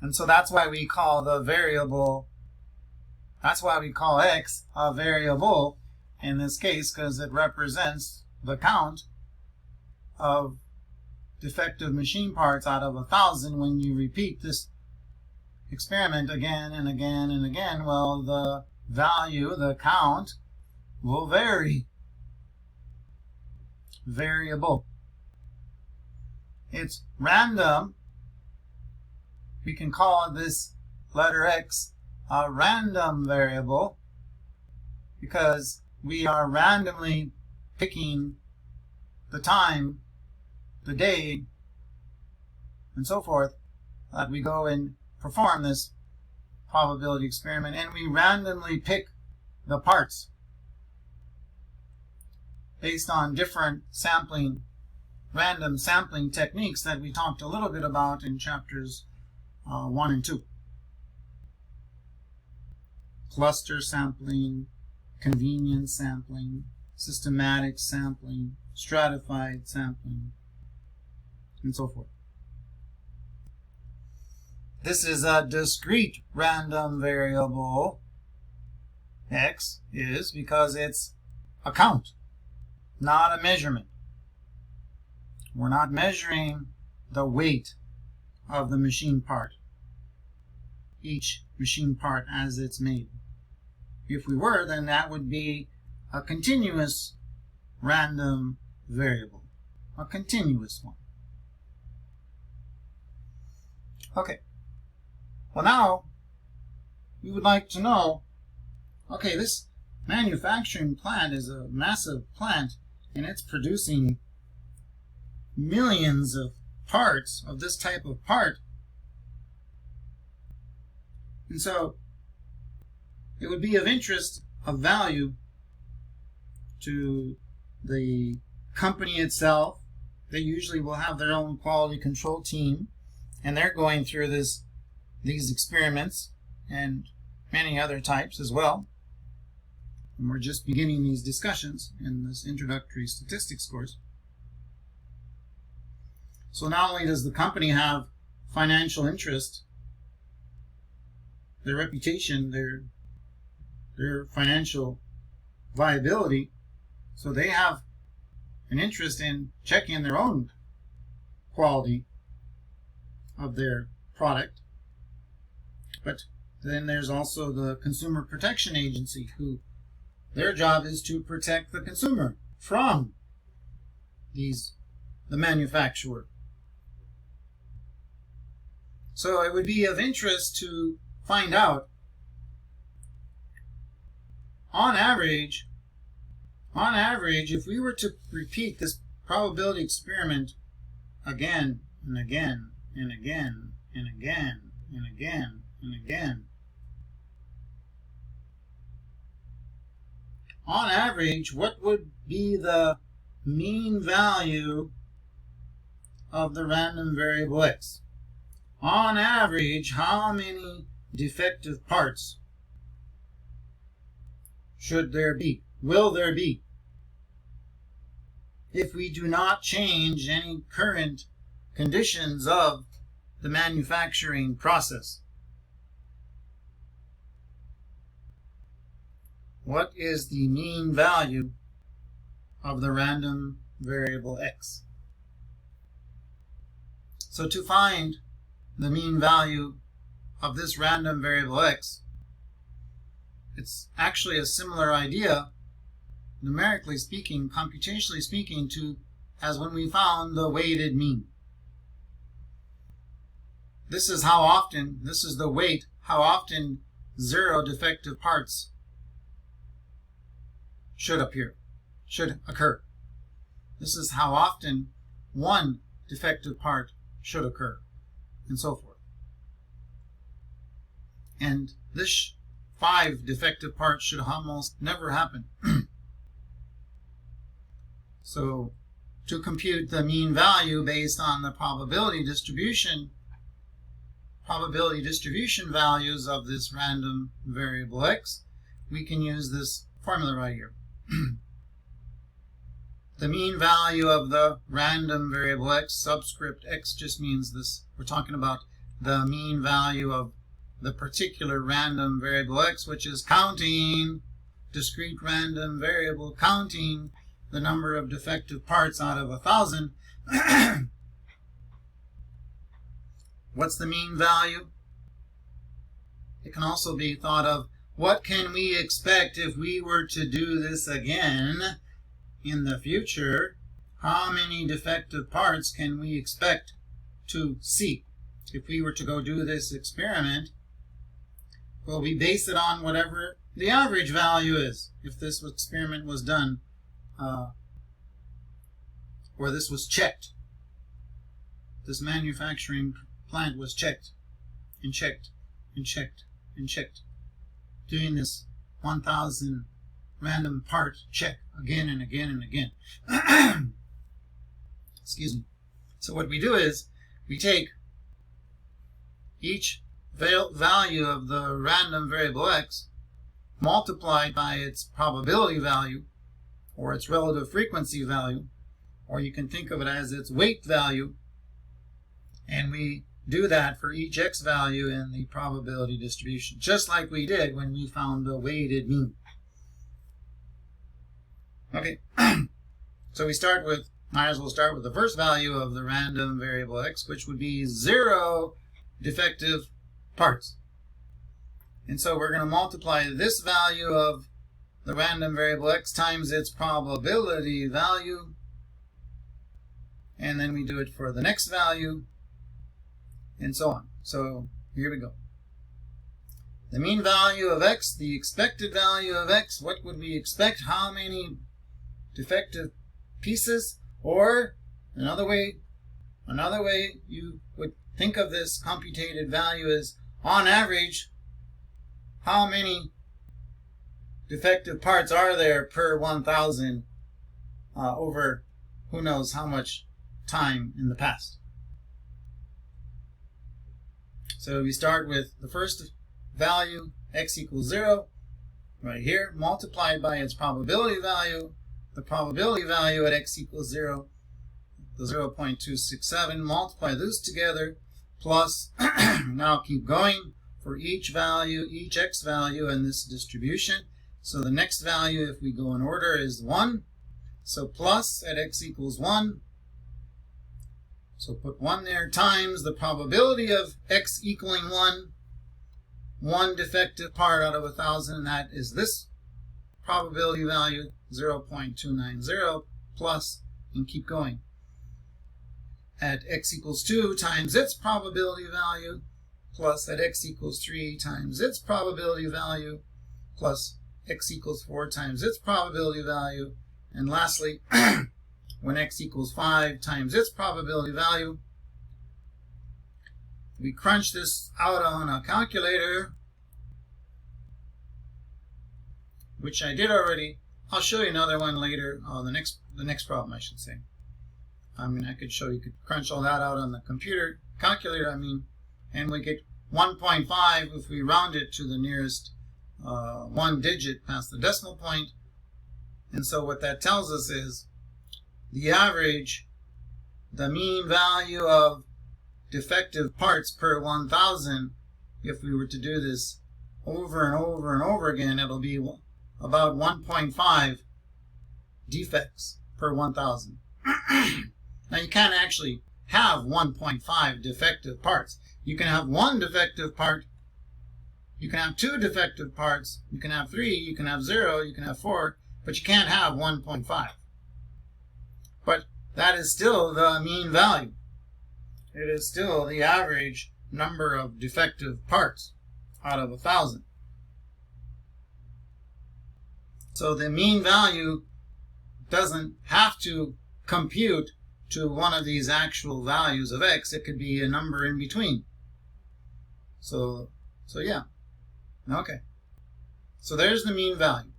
And so that's why we call the variable, that's why we call x a variable in this case, because it represents the count of defective machine parts out of 1,000. When you repeat this experiment again and again and again, well, the value, the count, will vary. Variable. It's random. We can call this letter x a random variable because we are randomly picking the time, the day, and so forth that we go and perform this probability experiment, and we randomly pick the parts based on different sampling, random sampling techniques that we talked a little bit about in chapters 1 and 2. Cluster sampling, convenience sampling, systematic sampling, stratified sampling, and so forth. This is a discrete random variable. X is because it's a count, not a measurement. We're not measuring the weight of the machine part, each machine part as it's made. If we were, then that would be a continuous random variable, a continuous one. Okay, well now we would like to know, okay, this manufacturing plant is a massive plant and it's producing millions of parts of this type of part. And so it would be of interest, of value to the company itself. They usually will have their own quality control team, and they're going through these experiments and many other types as well. And we're just beginning these discussions in this introductory statistics course. So not only does the company have financial interest, their reputation, their financial viability, so they have an interest in checking their own quality of their product. But then there's also the Consumer Protection Agency, who their job is to protect the consumer from the manufacturer. So it would be of interest to find out, on average, if we were to repeat this probability experiment again and again and again and again and again and again, on average, what would be the mean value of the random variable x? On average, how many defective parts should there be, will there be, if we do not change any current conditions of the manufacturing process? What is the mean value of the random variable x? So to find the mean value of this random variable x, it's actually a similar idea, numerically speaking, computationally speaking, to as when we found the weighted mean. This is how often, this is the weight, how often 0 defective parts should occur. This is how often 1 defective part should occur, and so forth. And this 5 defective parts should almost never happen. So to compute the mean value based on the probability distribution values of this random variable x, we can use this formula right here. The mean value of the random variable x, subscript x just means this. We're talking about the mean value of the particular random variable x, which is counting, discrete random variable, counting the number of defective parts out of 1,000. What's the mean value? It can also be thought of, what can we expect if we were to do this again in the future? How many defective parts can we expect to see if we were to go do this experiment? Well, we base it on whatever the average value is. If this experiment was done, or this was checked, this manufacturing plant was checked and checked and checked and checked, doing this 1,000 random part check again and again and again. Excuse me. So what we do is we take each value of the random variable x multiplied by its probability value, or its relative frequency value, or you can think of it as its weight value, and we do that for each x value in the probability distribution, just like we did when we found the weighted mean. Okay, so we might as well start with the first value of the random variable x, which would be 0 defective parts. And so we're going to multiply this value of the random variable x times its probability value, and then we do it for the next value, and so on. So here we go. The mean value of x, the expected value of x, what would we expect? How many defective pieces? Or another way you would think of this computated value is, on average, how many defective parts are there per 1,000 over who knows how much time in the past. So we start with the first value, x equals 0, right here, multiplied by its probability value. The probability value at x equals 0, the 0.267, multiply those together, plus, now keep going for each value, each x value in this distribution. So the next value, if we go in order, is 1. So plus at x equals 1. So put 1 there, times the probability of x equaling 1. 1 defective part out of 1,000, and that is this probability value, 0.290, plus, and keep going. At x equals 2 times its probability value, plus at x equals 3 times its probability value, plus x equals 4 times its probability value, and lastly, when x equals 5 times its probability value, we crunch this out on a calculator, which I did already. I'll show you another one later, the next problem, I should say. I mean, I could show you could crunch all that out on the computer calculator, and we get 1.5 if we round it to the nearest one digit past the decimal point. And so what that tells us is the average, the mean value of defective parts per 1,000, if we were to do this over and over and over again, it'll be about 1.5 defects per 1,000. Now you can't actually have 1.5 defective parts. You can have 1 defective part, you can have 2 defective parts, you can have 3, you can have 0, you can have 4, but you can't have 1.5. But that is still the mean value. It is still the average number of defective parts out of 1,000. So the mean value doesn't have to compute to one of these actual values of x, it could be a number in between. So yeah. Okay. So there's the mean value.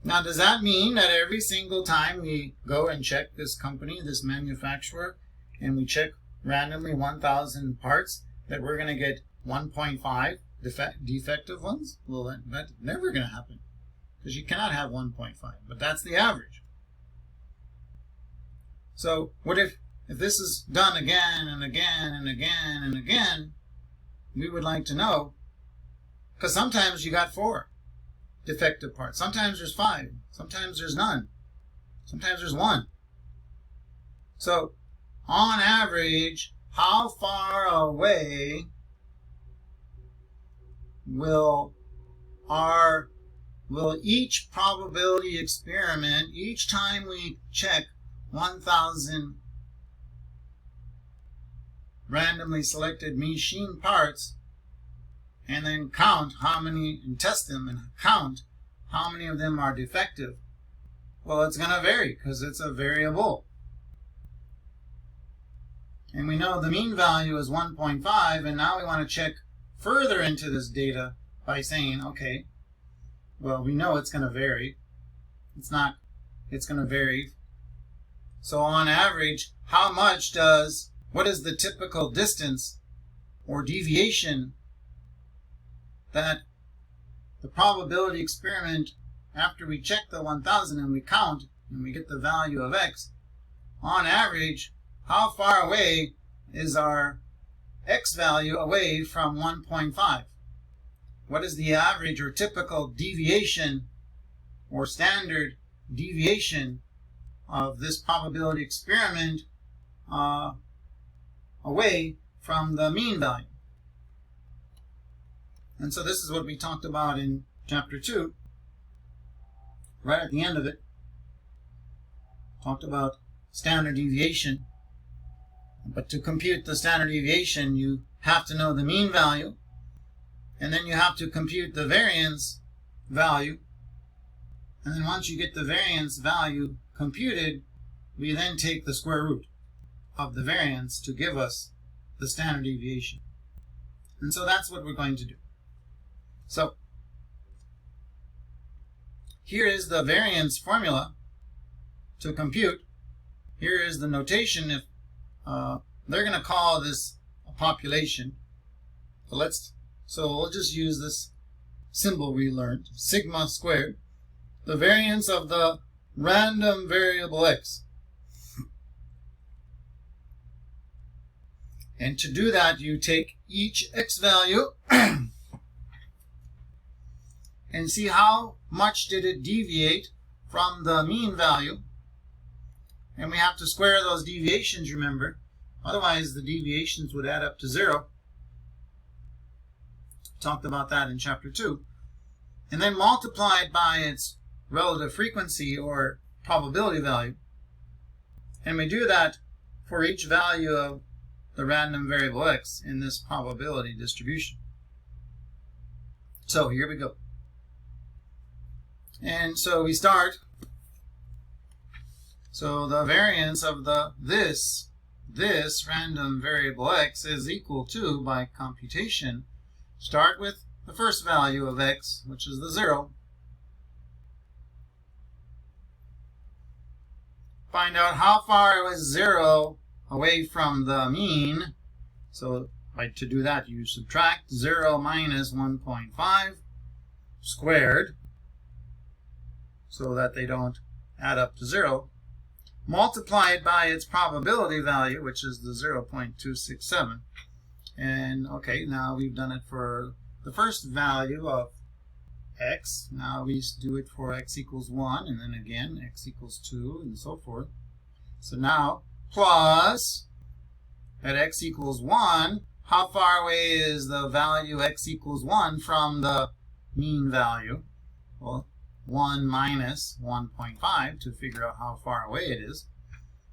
Now, does that mean that every single time we go and check this company, this manufacturer, and we check randomly 1,000 parts, that we're going to get 1.5 defective ones? Well, that's never going to happen, because you cannot have 1.5, but that's the average. So what if this is done again and again and again and again? We would like to know, because sometimes you got 4 defective parts. Sometimes there's 5. Sometimes there's none. Sometimes there's 1. So, on average, how far away will each probability experiment, each time we check 1,000 randomly selected machine parts, and then count how many, and test them and count how many of them are defective? Well, it's going to vary because it's a variable. And we know the mean value is 1.5, and now we want to check further into this data by saying, okay, well, we know it's going to vary. It's going to vary. So on average, what is the typical distance or deviation that the probability experiment, after we check the 1,000 and we count and we get the value of x, on average, how far away is our x value away from 1.5? What is the average or typical deviation or standard deviation of this probability experiment away from the mean value? And so this is what we talked about in chapter 2, right at the end of it. Talked about standard deviation. But to compute the standard deviation, you have to know the mean value, and then you have to compute the variance value. And then once you get the variance value computed, we then take the square root of the variance to give us the standard deviation. And so that's what we're going to do. So here is the variance formula to compute. Here is the notation. If they're going to call this a population, so we'll just use this symbol we learned, sigma squared, the variance of the random variable x. And to do that, you take each x value and see how much did it deviate from the mean value. And we have to square those deviations, remember. Otherwise, the deviations would add up to 0. Talked about that in chapter 2. And then multiply it by its relative frequency or probability value. And we do that for each value of the random variable x in this probability distribution. So here we go. And so we start. So the variance of this random variable x is equal to, by computation, start with the first value of x, which is the 0. Find out how far was 0 away from the mean. So to do that, you subtract 0 minus 1.5 squared, so that they don't add up to 0. Multiply it by its probability value, which is the 0.267. And okay, now we've done it for the first value of x. Now we do it for x equals 1, and then again x equals 2, and so forth. So now, plus at x equals 1, how far away is the value x equals 1 from the mean value? Well, 1 minus 1.5 to figure out how far away it is,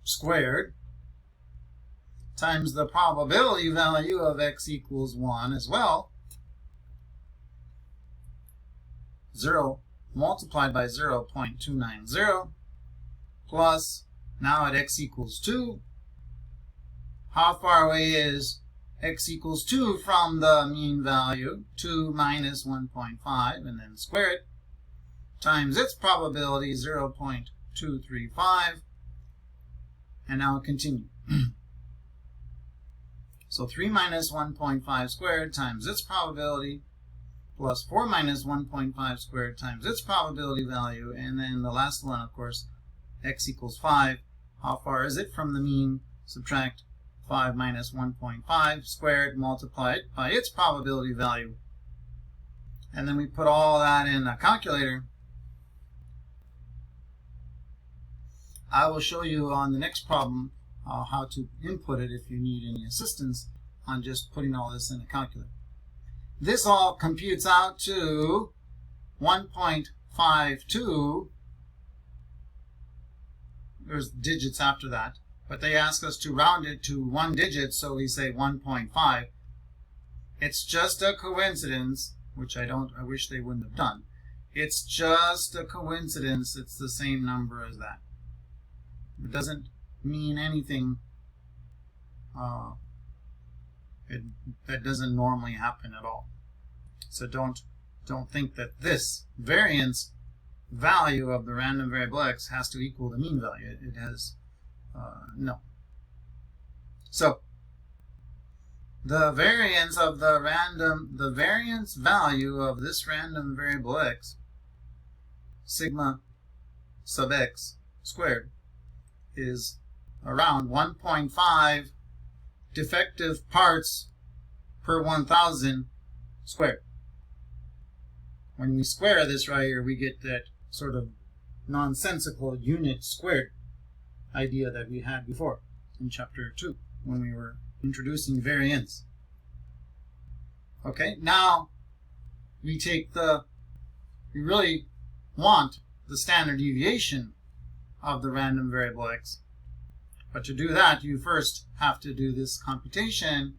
squared, times the probability value of x equals 1 as well, 0 multiplied by 0.290, plus Now at x equals 2, how far away is x equals 2 from the mean value? 2 minus 1.5, and then square it, times its probability, 0.235, and now continue. So 3 minus 1.5 squared times its probability, plus 4 minus 1.5 squared times its probability value, and then the last one, of course, x equals 5. How far is it from the mean? Subtract 5 minus 1.5 squared, multiply it by its probability value. And then we put all that in a calculator. I will show you on the next problem how to input it if you need any assistance on just putting all this in a calculator. This all computes out to 1.52. There's digits after that, but they ask us to round it to one digit, so we say 1.5. It's just a coincidence, which I wish they wouldn't have done. It's just a coincidence it's the same number as that. It doesn't mean anything. That doesn't normally happen at all. So don't think that this variance value of the random variable x has to equal the mean value. It has no. So the variance value of this random variable x, sigma sub x squared, is around 1.5 defective parts per 1,000 squared. When we square this right here, we get that sort of nonsensical unit squared idea that we had before in chapter 2 when we were introducing variance. Okay, now we really want the standard deviation of the random variable x. But to do that, you first have to do this computation,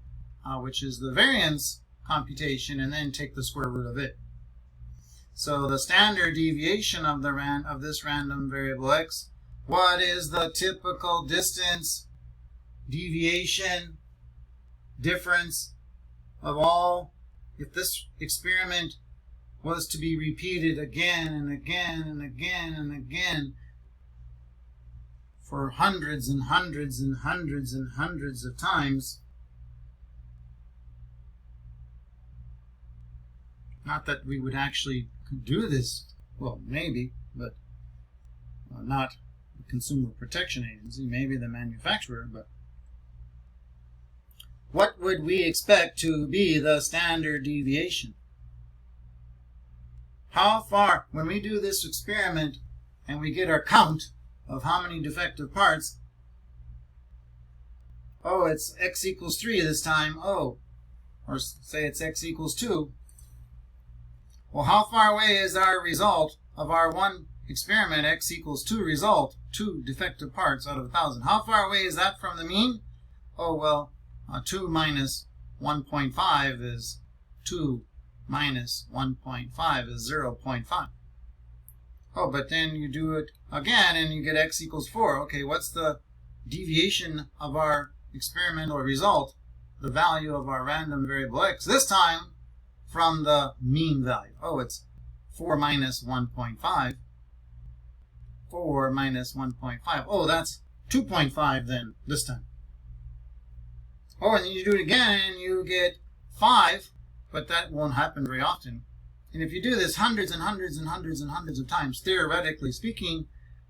which is the variance computation, and then take the square root of it. So the standard deviation of this random variable x, what is the typical distance deviation difference of all? If this experiment was to be repeated again and again and again and again for hundreds and hundreds and hundreds and hundreds of times, not that we would actually do this, well, maybe, but not the Consumer Protection Agency, maybe the manufacturer, but what would we expect to be the standard deviation? How far, when we do this experiment and we get our count of how many defective parts, oh, it's x equals 3 this time, oh, or say it's x equals 2. Well, how far away is our result of our one experiment, x equals 2 result, 2 defective parts out of 1,000? How far away is that from the mean? Oh, well, 2 minus 1.5 is 2 minus 1.5 is 0.5. Oh, but then you do it again and you get x equals 4. Okay, what's the deviation of our experimental result, the value of our random variable x, this time from the mean value? Oh, it's 4 minus 1.5. 4 minus 1.5. Oh, that's 2.5 then, this time. Oh, and then you do it again and you get 5, but that won't happen very often. And if you do this hundreds and hundreds and hundreds and hundreds of times, theoretically speaking,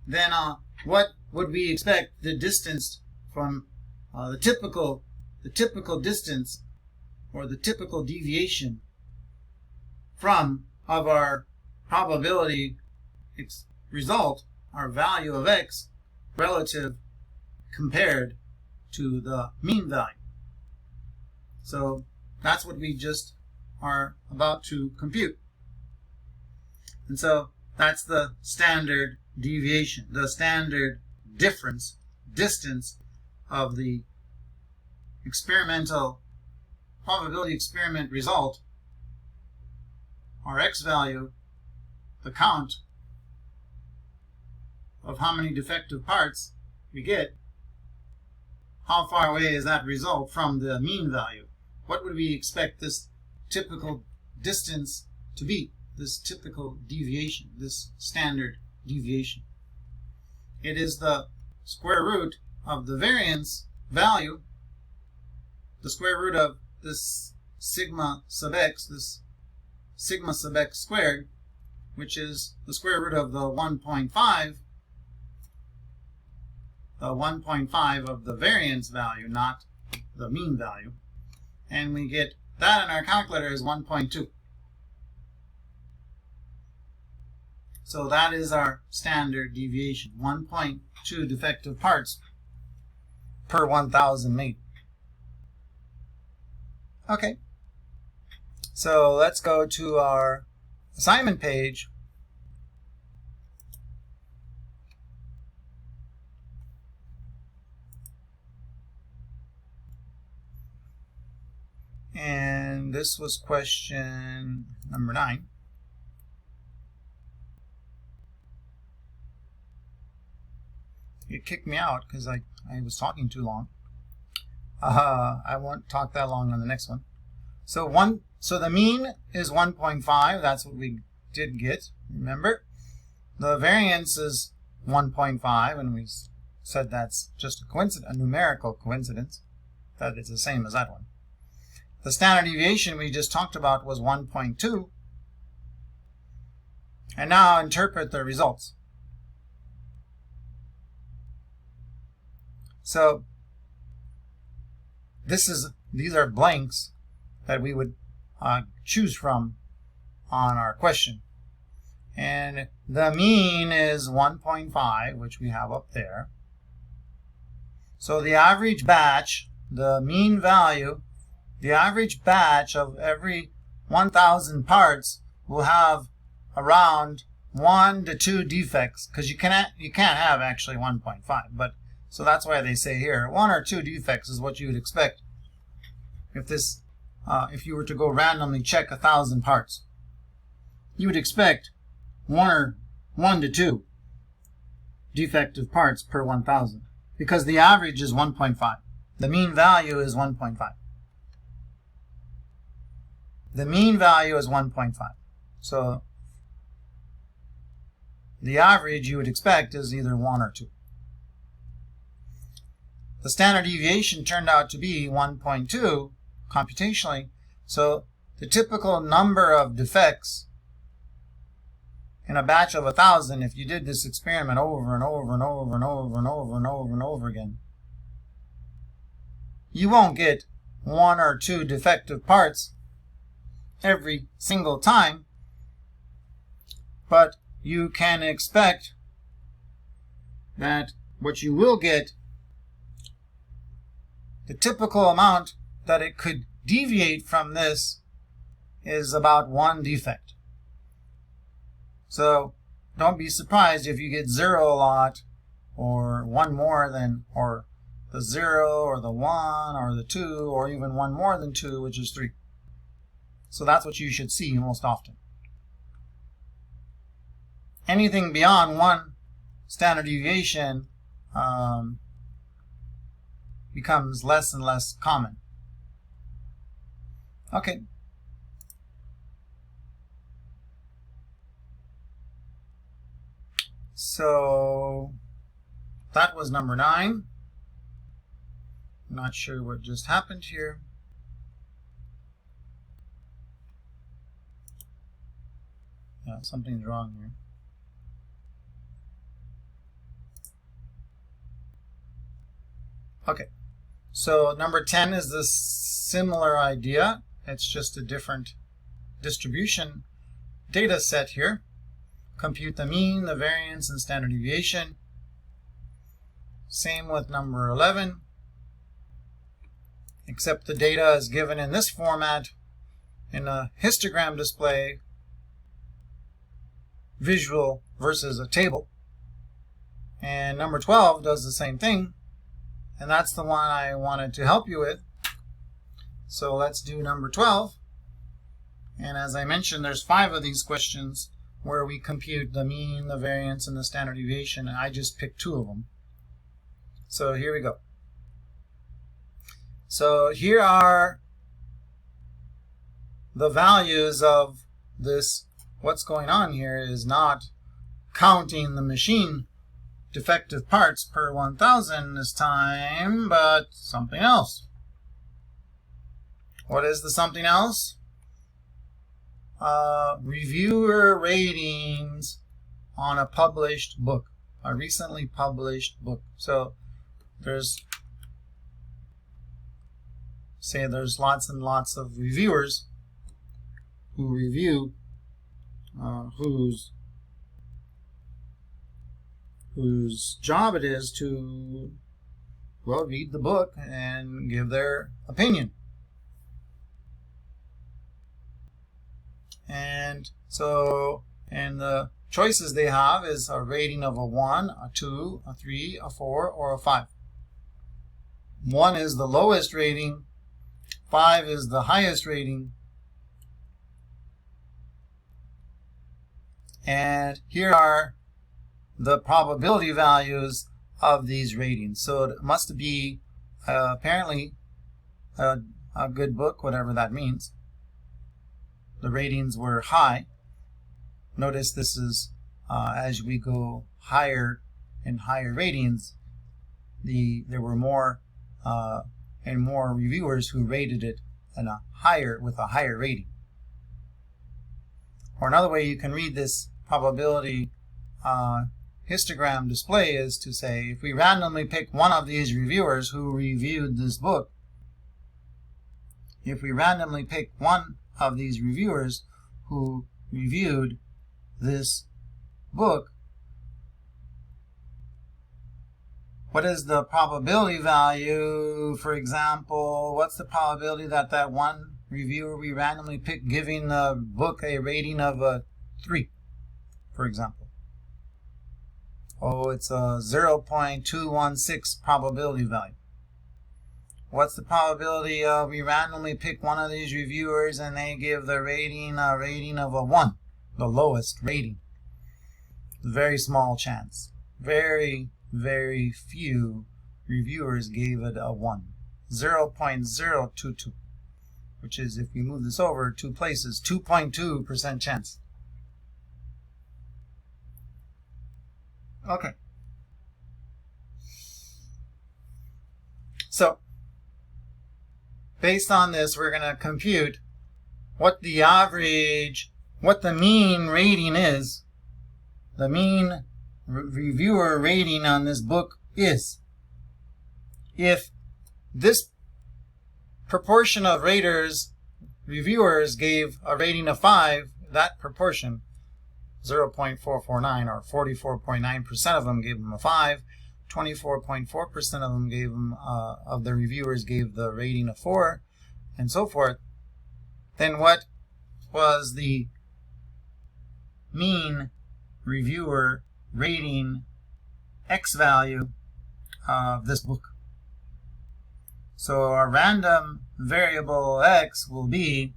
then what would we expect the distance from the typical distance or the typical deviation from of our probability result, our value of x relative compared to the mean value? So that's what we just are about to compute. And so that's the standard deviation, the standard distance of the experimental probability experiment result, our x value, the count of how many defective parts we get, how far away is that result from the mean value? What would we expect this typical distance to be, this typical deviation, this standard deviation? It is the square root of the variance value, the square root of this sigma sub x, this sigma sub x squared, which is the square root of the 1.5, the 1.5 of the variance value, not the mean value. And we get that in our calculator is 1.2. So that is our standard deviation, 1.2 defective parts per 1,000 made. Okay, so let's go to our assignment page. And this was question number 9. It kicked me out because I was talking too long. I won't talk that long on the next one. So the mean is 1.5. That's what we did get. Remember, the variance is 1.5, and we said that's just a coincidence, a numerical coincidence, that it's the same as that one. The standard deviation we just talked about was 1.2. And now interpret the results. So these are blanks that we would choose from on our question. And the mean is 1.5, which we have up there. So the average batch, the mean value, the average batch of every 1,000 parts will have around 1 to 2 defects, because you can't have actually 1.5, but so that's why they say here 1 or 2 defects is what you would expect if you were to go randomly check 1,000 parts. You would expect 1 to 2 defective parts per 1,000, because the average is 1.5. The mean value is 1.5. The mean value is 1.5. So the average you would expect is either 1 or 2. The standard deviation turned out to be 1.2 computationally. So the typical number of defects in a batch of 1,000, if you did this experiment over and over and over and over and over and over and over again, you won't get 1 or 2 defective parts every single time, but you can expect that what you will get, the typical amount that it could deviate from this, is about 1 defect. So don't be surprised if you get 0 a lot, or 1 more than, or the 0, or the 1, or the 2, or even 1 more than 2, which is 3. So that's what you should see most often. Anything beyond 1 standard deviation becomes less and less common. Okay. So that was number 9. Not sure what just happened here. Yeah, something's wrong here. Okay, so number 10 is this similar idea. It's just a different distribution data set here. Compute the mean, the variance, and standard deviation. Same with number 11, except the data is given in this format in a histogram display, visual versus a table. And number 12 does the same thing, and that's the one I wanted to help you with. So let's do number 12. And as I mentioned, there's 5 of these questions where we compute the mean, the variance, and the standard deviation, and I just picked 2 of them. So here we go. So here are the values of this. What's going on here is not counting the machine defective parts per 1,000 this time, but something else. What is the something else? Reviewer ratings on a published book, a recently published book. So there's lots and lots of reviewers who review whose job it is to, well, read the book and give their opinion. And so, and the choices they have is a rating of a 1, a 2, a 3, a 4, or a 5. 1 is the lowest rating, 5 is the highest rating, and here are the probability values of these ratings. So it must be apparently a good book, whatever that means. The ratings were high. Notice this is as we go higher and higher ratings, there were more and more reviewers who rated it with a higher rating. Or another way you can read this probability histogram display is to say, if we randomly pick one of these reviewers who reviewed this book, if we randomly pick one of these reviewers who reviewed this book, what is the probability value? For example, what's the probability that that one reviewer we randomly pick giving the book a rating of a 3, for example? Oh, it's a 0.216 probability value. What's the probability of we randomly pick one of these reviewers and they give the rating a rating of a 1, the lowest rating? Very small chance. Very, very few reviewers gave it a 1. 0.022, which is, if we move this over 2 places, 2.2% chance. Okay. So, based on this, we're going to compute what the average, what the mean rating is, the mean reviewer rating on this book is. If this proportion of reviewers gave a rating of 5, that proportion, 0.449 or 44.9% of them gave them a 5, 24.4% of them gave them, of the reviewers gave the rating a 4, and so forth, then what was the mean reviewer rating X value of this book? So our random variable X will be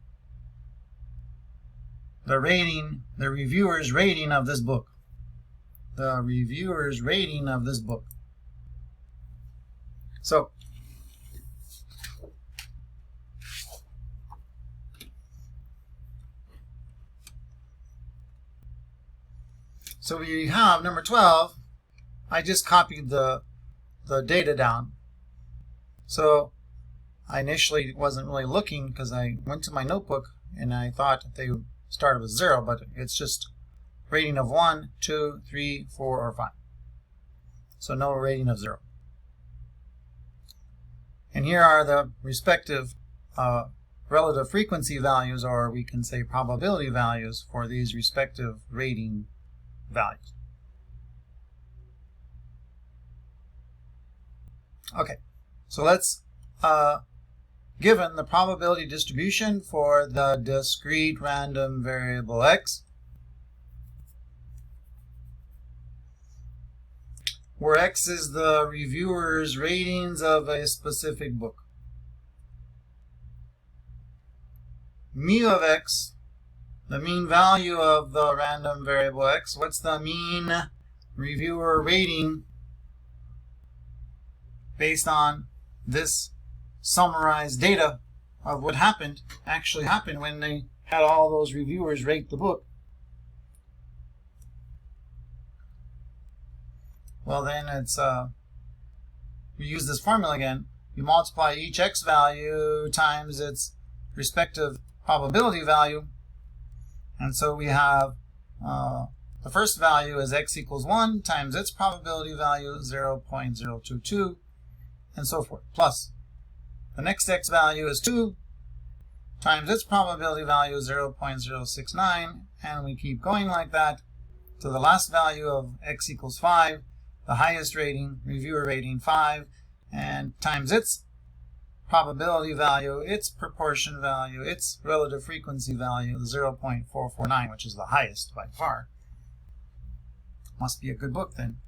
the reviewer's rating of this book. The reviewer's rating of this book. So we have number 12. I just copied the data down. So I initially wasn't really looking because I went to my notebook and I thought they started with 0, but it's just rating of 1, 2, 3, 4, or 5. So no rating of 0. And here are the respective relative frequency values, or we can say probability values, for these respective rating values. Okay, so let's, given the probability distribution for the discrete random variable X, where X is the reviewer's ratings of a specific book. Mu of X, the mean value of the random variable X. What's the mean reviewer rating based on this summarized data of what actually happened when they had all those reviewers rate the book. Well, then it's we use this formula again. You multiply each x value times its respective probability value, and so we have the first value is x equals 1 times its probability value 0.022, and so forth, plus the next x value is 2 times its probability value 0.069, and we keep going like that to the last value of x equals 5, the highest rating, reviewer rating 5, and times its probability value, its proportion value, its relative frequency value, 0.449, which is the highest by far. Must be a good book then.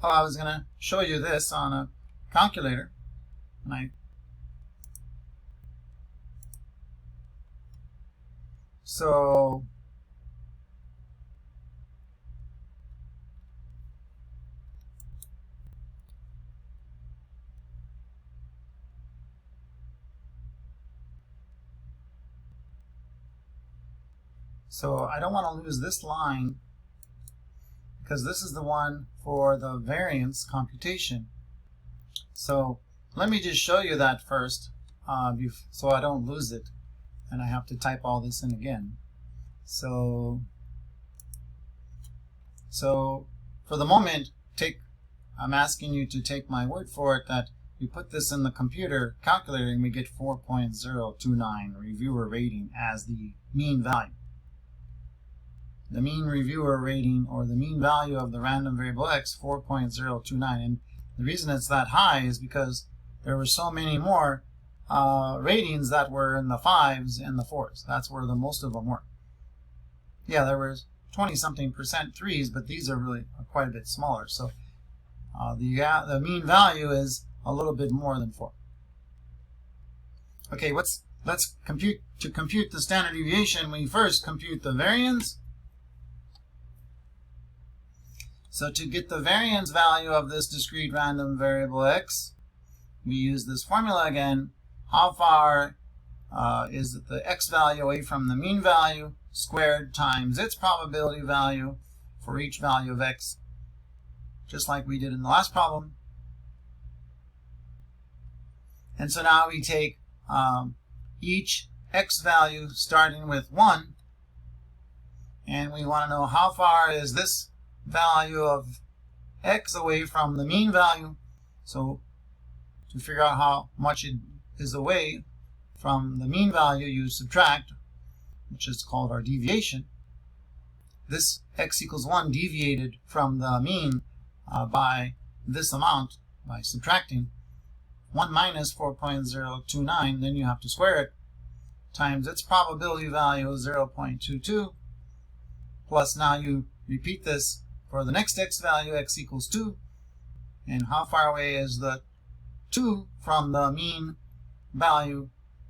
Oh, I was going to show you this on a calculator. So I don't want to lose this line because this is the one for the variance computation. So let me just show you that first so I don't lose it and I have to type all this in again. So for the moment, I'm asking you to take my word for it that you put this in the computer calculator and we get 4.029 reviewer rating as the mean value. The mean reviewer rating, or the mean value of the random variable x, 4.029. And the reason it's that high is because there were so many more ratings that were in the 5s and the 4s. That's where the most of them were. Yeah, there was 20-something% 3s, but these are really quite a bit smaller. So the mean value is a little bit more than 4. Okay, let's compute. To compute the standard deviation, we first compute the variance. So to get the variance value of this discrete random variable x, we use this formula again. How far is the x value away from the mean value squared times its probability value for each value of x, just like we did in the last problem. And so now we take each x value starting with 1, and we want to know how far is this value of x away from the mean value. So to figure out how much it is away from the mean value, you subtract, which is called our deviation. This x equals 1 deviated from the mean by this amount by subtracting 1 minus 4.029, then you have to square it, times its probability value of 0.22, plus now you repeat this for the next x value, x equals 2, and how far away is the 2 from the mean value?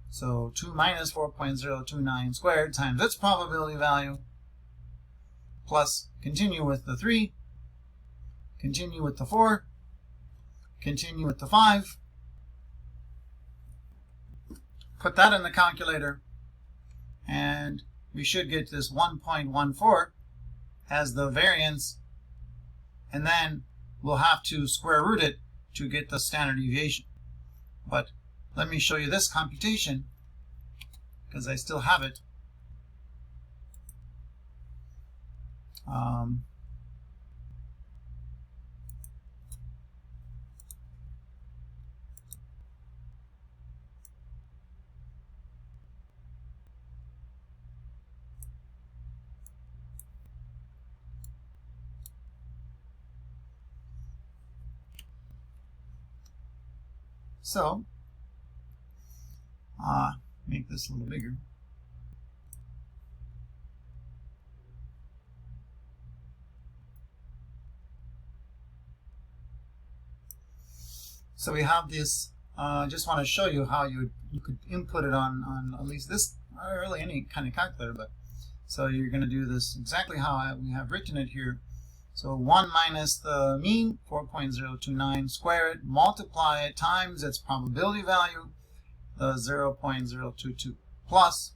So 2 minus 4.029 squared times its probability value, plus continue with the 3, continue with the 4, continue with the 5. Put that in the calculator, and we should get this 1.14 as the variance, and then we'll have to square root it to get the standard deviation. But let me show you this computation because I still have it. So, make this a little bigger. So we have this, just want to show you how you could input it on at least this, or really any kind of calculator. But so you're going to do this exactly how we have written it here. So 1 minus the mean, 4.029, square it, multiply it times its probability value, the 0.022, plus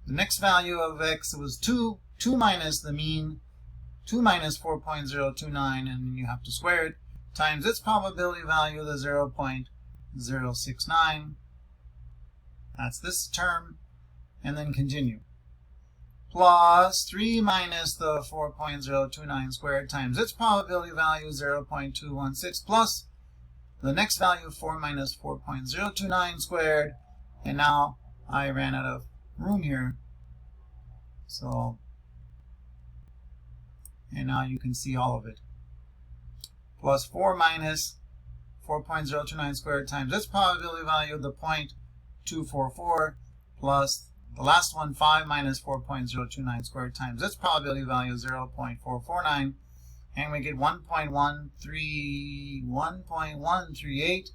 the next value of x was 2, 2 minus the mean, 2 minus 4.029, and then you have to square it, times its probability value, the 0.069. That's this term, and then continue. Plus 3 minus the 4.029 squared times its probability value, 0.216, plus the next value, 4 minus 4.029 squared, and now I ran out of room here, so, and now you can see all of it. Plus 4 minus 4.029 squared times its probability value, the 0.244, plus the last one, 5 minus 4.029 squared times its probability value, 0.449, and we get 1.138,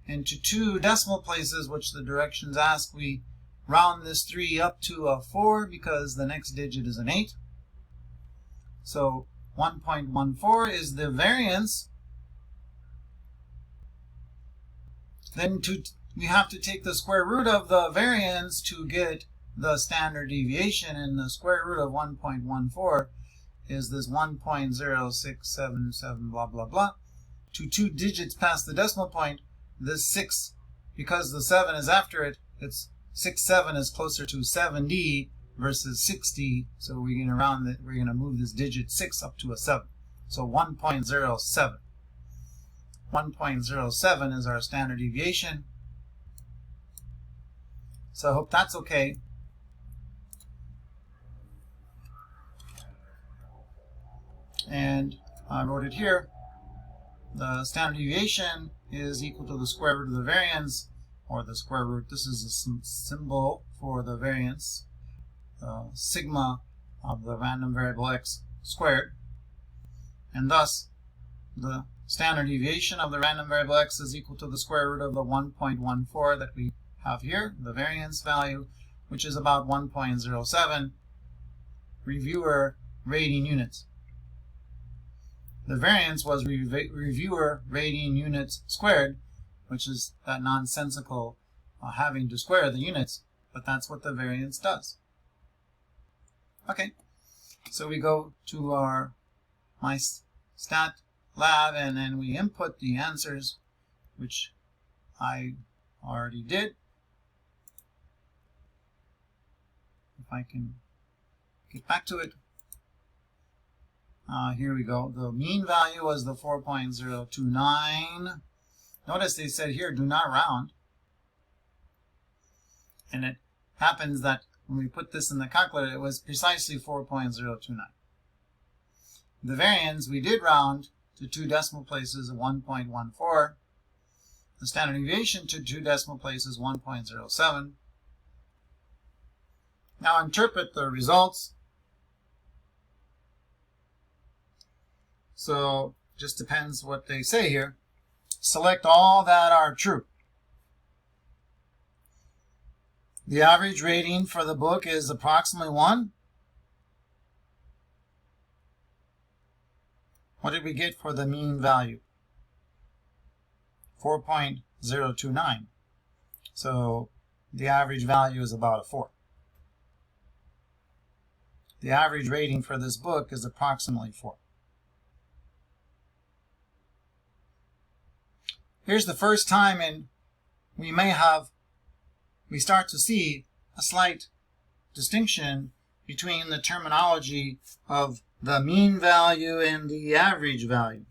and to 2 decimal places, which the directions ask, we round this 3 up to a 4 because the next digit is an 8. So 1.14 is the variance. Then we have to take the square root of the variance to get the standard deviation, and the square root of 1.14 is this 1.0677 blah blah blah. To 2 digits past the decimal point, this 6, because the 7 is after it, it's 67 is closer to 70 versus 60, so we're going to round it, we're going to move this digit 6 up to a 7. So 1.07. 1.07 is our standard deviation. So I hope that's okay. And I wrote it here. The standard deviation is equal to the square root of the variance, or the square root. This is a symbol for the variance, sigma of the random variable x squared. And thus, the standard deviation of the random variable x is equal to the square root of the 1.14 that we have here, the variance value, which is about 1.07 reviewer rating units. The variance was reviewer rating units squared, which is that nonsensical having to square the units, but that's what the variance does. Okay, so we go to our MyStat lab, and then we input the answers, which I already did. If I can get back to it. Here we go. The mean value was the 4.029. Notice they said here, do not round. And it happens that when we put this in the calculator, it was precisely 4.029. The variance, we did round to 2 decimal places of 1.14. The standard deviation to 2 decimal places, 1.07. Now interpret the results. So just depends what they say here. Select all that are true. The average rating for the book is approximately 1. What did we get for the mean value? 4.029. So the average value is about a 4. The average rating for this book is approximately 4. Here's the first time, and we start to see a slight distinction between the terminology of the mean value and the average value.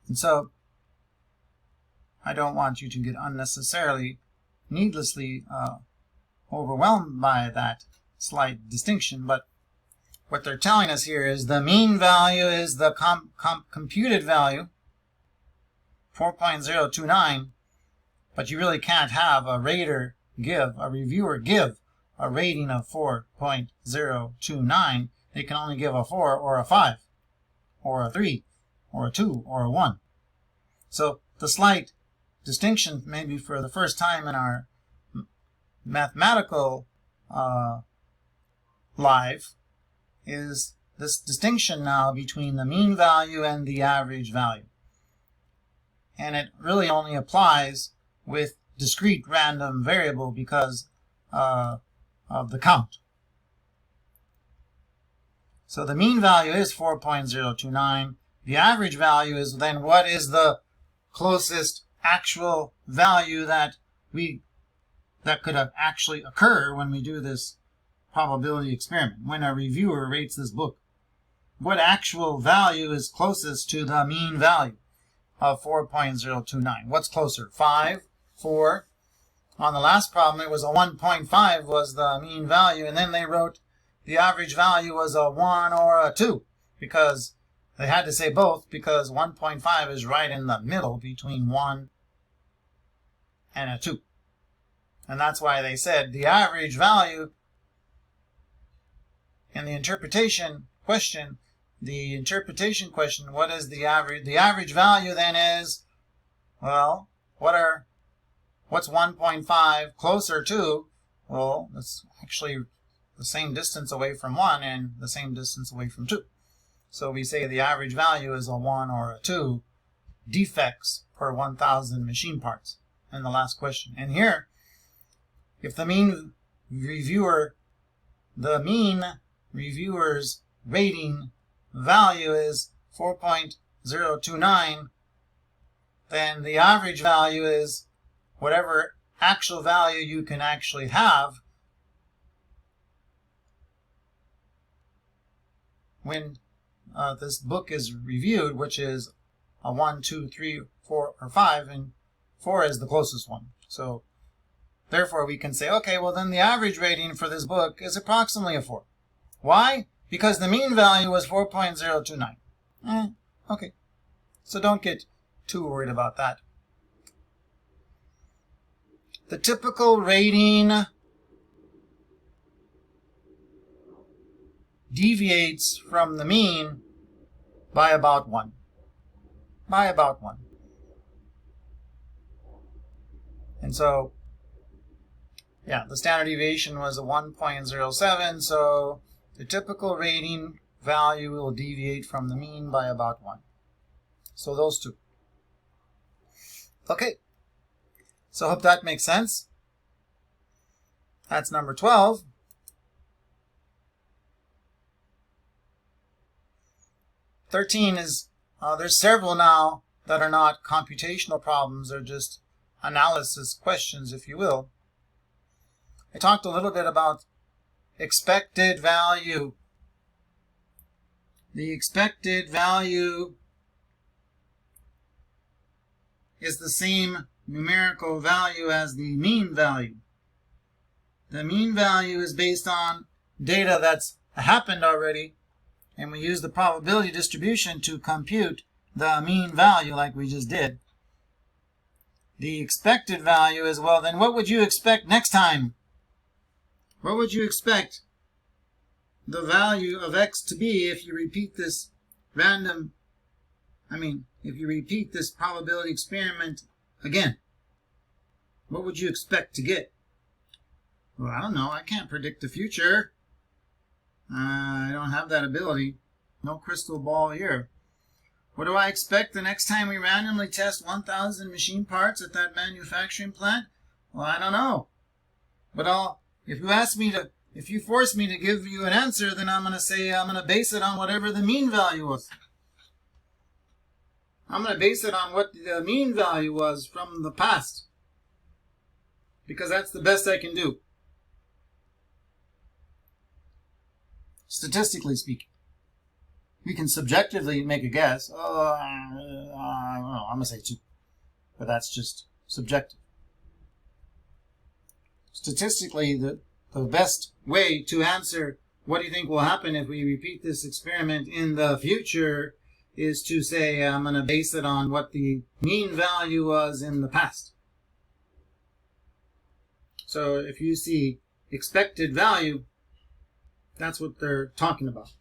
And so I don't want you to get unnecessarily, needlessly overwhelmed by that slight distinction, but what they're telling us here is the mean value is the computed value, 4.029, but you really can't have a reviewer give a rating of 4.029. They can only give a 4 or a 5 or a 3 or a 2 or a 1. So the slight distinction, maybe for the first time in our mathematical life is this distinction now between the mean value and the average value. And it really only applies with discrete random variable because of the count. So the mean value is 4.029. The average value is then what is the closest actual value that could actually occur when we do this probability experiment. When a reviewer rates this book, what actual value is closest to the mean value of 4.029? What's closer? 5, 4. On the last problem, it was a 1.5 was the mean value, and then they wrote the average value was a 1 or a 2, because they had to say both, because 1.5 is right in the middle between 1 and a 2. And that's why they said the average value in the interpretation question, what is the average? The average value then is, well, what's 1.5 closer to? Well, it's actually the same distance away from 1 and the same distance away from 2. So we say the average value is a 1 or a 2 defects per 1,000 machine parts in the last question. And here, if the mean reviewer's rating value is 4.029, then the average value is whatever actual value you can actually have when this book is reviewed, which is a 1, 2, 3, 4, or 5, and 4 is the closest one. So therefore we can say, okay, well then the average rating for this book is approximately a 4. Why? Because the mean value was 4.029. Okay. So don't get too worried about that. The typical rating deviates from the mean by about 1. By about 1. And so, yeah, the standard deviation was a 1.07, so the typical rating value will deviate from the mean by about 1. So those two. Okay. So I hope that makes sense. That's number 12. 13 is, there's several now that are not computational problems, they're just analysis questions, if you will. I talked a little bit about expected value. The expected value is the same numerical value as the mean value. The mean value is based on data that's happened already, and we use the probability distribution to compute the mean value like we just did. The expected value is, well, then what would you expect next time? What would you expect the value of x to be if you repeat this if you repeat this probability experiment again? What would you expect to get? Well, I don't know. I can't predict the future. I don't have that ability. No crystal ball here. What do I expect the next time we randomly test 1,000 machine parts at that manufacturing plant? Well, I don't know. But if you force me to give you an answer, then I'm going to say I'm going to base it on whatever the mean value was. I'm going to base it on what the mean value was from the past, because that's the best I can do, statistically speaking. We can subjectively make a guess. I don't know, I'm going to say 2, but that's just subjective. Statistically, the best way to answer what do you think will happen if we repeat this experiment in the future is to say I'm going to base it on what the mean value was in the past. So if you see expected value, that's what they're talking about.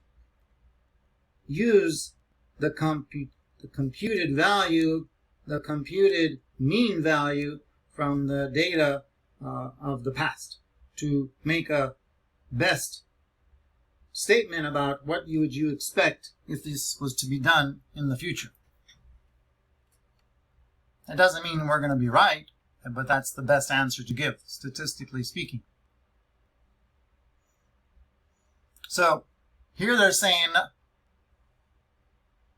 Use the computed value, the computed mean value from the data of the past to make a best statement about what would you expect if this was to be done in the future. That doesn't mean we're going to be right, but that's the best answer to give, statistically speaking. So here they're saying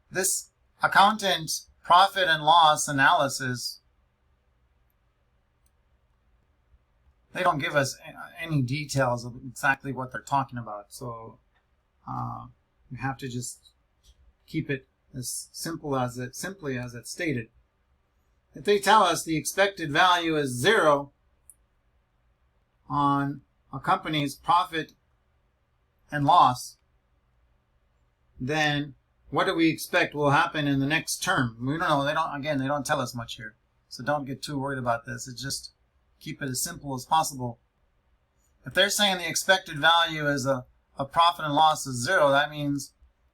this accountant profit and loss analysis, they don't give us any details of exactly what they're talking about. So you have to just keep it as simply as it's stated. If they tell us the expected value is 0 on a company's profit and loss, then what do we expect will happen in the next term? We don't know. They don't tell us much here. So don't get too worried about this. It's just keep it as simple as possible. If they're saying the expected value is a profit and loss is 0, that means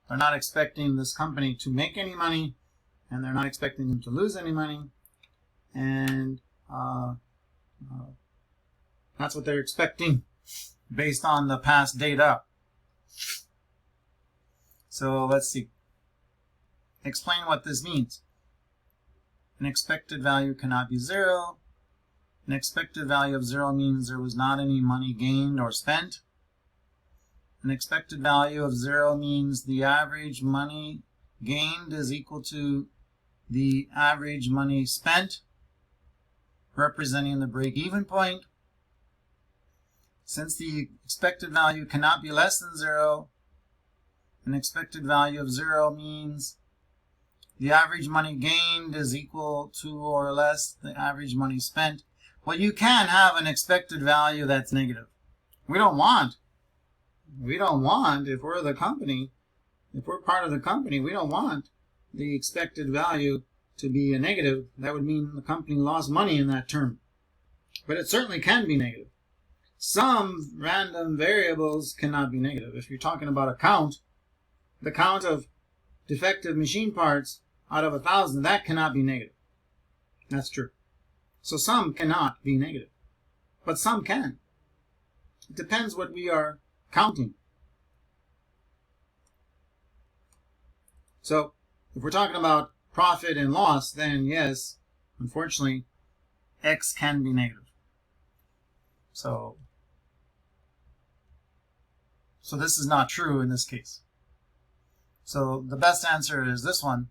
they're not expecting this company to make any money, and they're not expecting them to lose any money. And that's what they're expecting based on the past data. So let's see. Explain what this means. An expected value cannot be 0. An expected value of 0 means there was not any money gained or spent. An expected value of 0 means the average money gained is equal to the average money spent, representing the break-even point. Since the expected value cannot be less than 0, an expected value of 0 means the average money gained is equal to or less the average money spent. Well, you can have an expected value that's negative. We don't want, if we're the company, if we're part of the company, we don't want the expected value to be a negative. That would mean the company lost money in that term. But it certainly can be negative. Some random variables cannot be negative. If you're talking about a count, the count of defective machine parts out of 1,000, that cannot be negative. That's true. So some cannot be negative, but some can. It depends what we are counting. So if we're talking about profit and loss, then yes, unfortunately, X can be negative. So this is not true in this case. So the best answer is this one.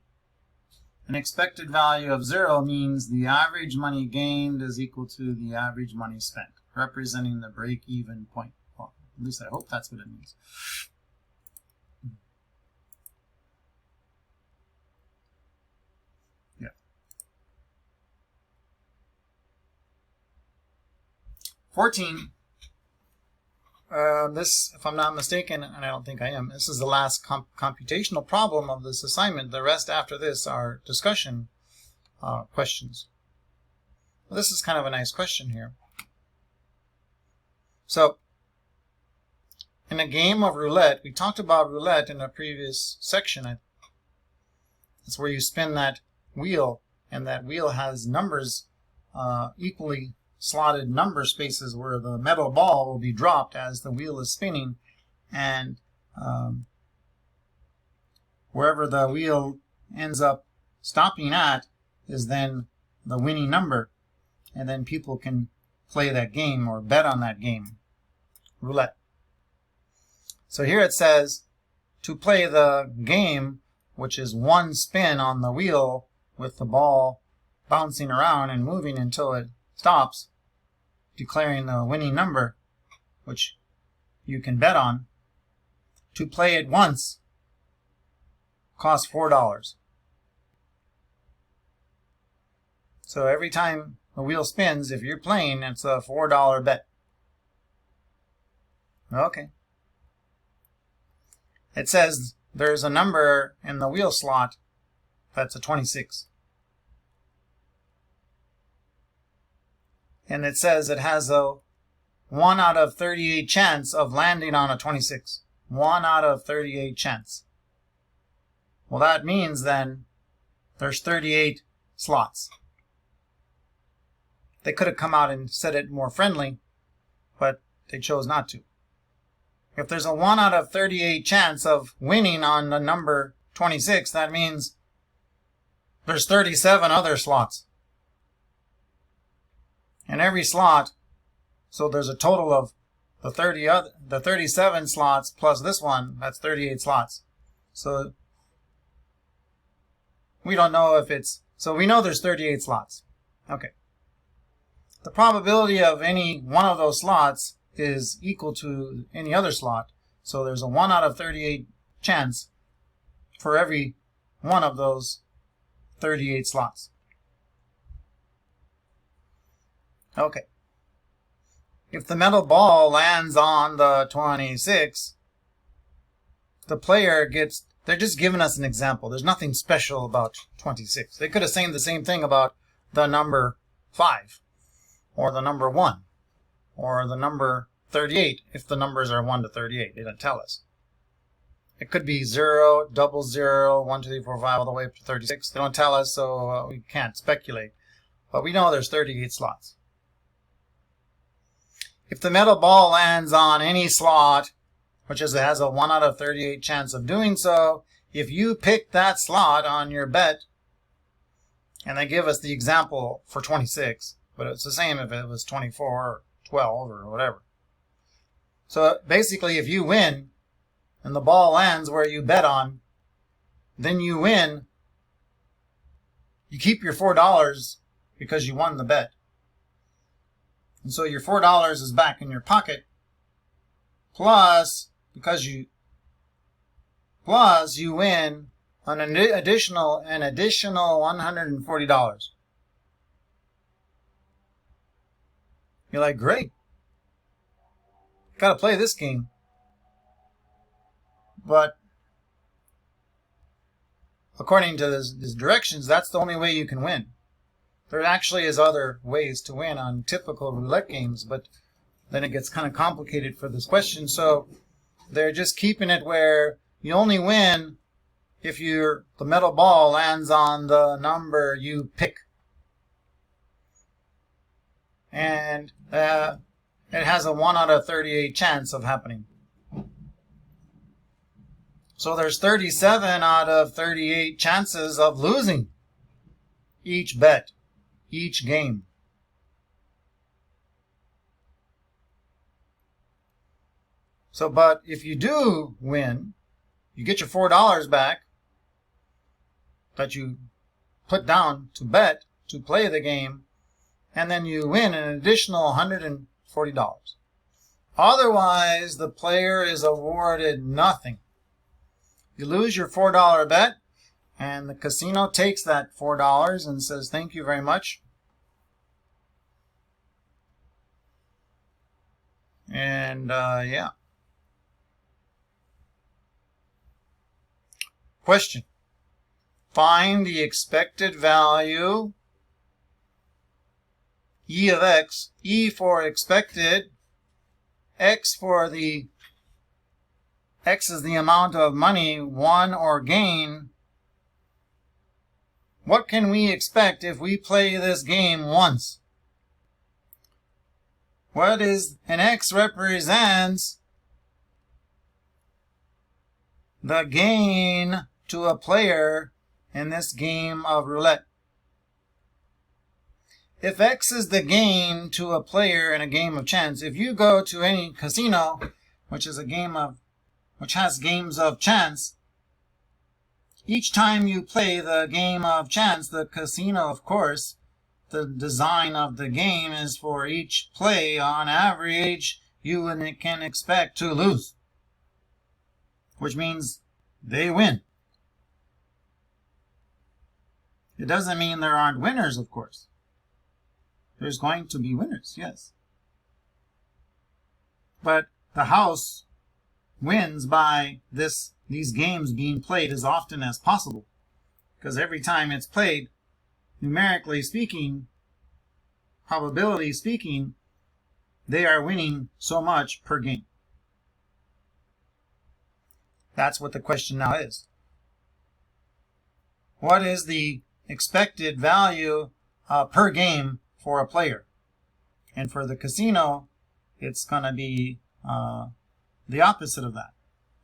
An expected value of 0 means the average money gained is equal to the average money spent, representing the break-even point. Well, at least I hope that's what it means. Yeah. 14. This, if I'm not mistaken, and I don't think I am, this is the last computational problem of this assignment. The rest after this are discussion questions. Well, this is kind of a nice question here. So, in a game of roulette, we talked about roulette in a previous section. It's where you spin that wheel, and that wheel has numbers, equally slotted number spaces where the metal ball will be dropped as the wheel is spinning, and wherever the wheel ends up stopping at is then the winning number, and then people can play that game or bet on that game, roulette. So here it says to play the game, which is one spin on the wheel with the ball bouncing around and moving until it stops, declaring the winning number, which you can bet on. To play it once costs $4. So every time the wheel spins, if you're playing, it's a $4 bet. Okay. It says there's a number in the wheel slot that's a 26. And it says it has a 1 out of 38 chance of landing on a 26. 1 out of 38 chance. Well, that means then there's 38 slots. They could have come out and said it more friendly, but they chose not to. if there's a 1 out of 38 chance of winning on the number 26, that means there's 37 other slots. And every slot, so there's a total of the 37 slots plus this one, that's 38 slots. So we don't know if it's, so we know there's 38 slots. Okay. The probability of any one of those slots is equal to any other slot. So there's a 1 out of 38 chance for every one of those 38 slots. Okay. If the metal ball lands on the 26, the player gets, they're just giving us an example. There's nothing special about 26. They could have said the same thing about the number 5, or the number 1, or the number 38, if the numbers are 1 to 38. They don't tell us. It could be 0, 00, 1, 2, 3, 4, 5, all the way up to 36. They don't tell us, so we can't speculate. But we know there's 38 slots. If the metal ball lands on any slot, which has a 1 out of 38 chance of doing so, if you pick that slot on your bet, and they give us the example for 26, but it's the same if it was 24 or 12 or whatever. So basically, if you win and the ball lands where you bet on, then you win. You keep your $4 because you won the bet. And so your $4 is back in your pocket, plus you win an additional $140. You're like, great. Got to play this game. But according to these directions, that's the only way you can win. There actually is other ways to win on typical roulette games, but then it gets kind of complicated for this question. So they're just keeping it where you only win if the metal ball lands on the number you pick. And it has a 1 out of 38 chance of happening. So there's 37 out of 38 chances of losing each bet, each game. So, but if you do win, you get your $4 back that you put down to bet, to play the game, and then you win an additional $140. Otherwise, the player is awarded nothing. You lose your $4 bet, and the casino takes that $4 and says, thank you very much. And, yeah. Question. Find the expected value, E of x, E for expected, x for the, x is the amount of money won or gain. What can we expect if we play this game once? What is, an x represents the gain to a player in this game of roulette. If x is the gain to a player in a game of chance, if you go to any casino, which has games of chance, each time you play the game of chance, the casino, of course, the design of the game is for each play, on average, you can expect to lose, which means they win. It doesn't mean there aren't winners, of course. There's going to be winners, yes. But the house wins by these games being played as often as possible, because every time it's played, numerically speaking, probability speaking, they are winning so much per game. That's what the question now is. What is the expected value per game for a player? And for the casino, it's going to be the opposite of that.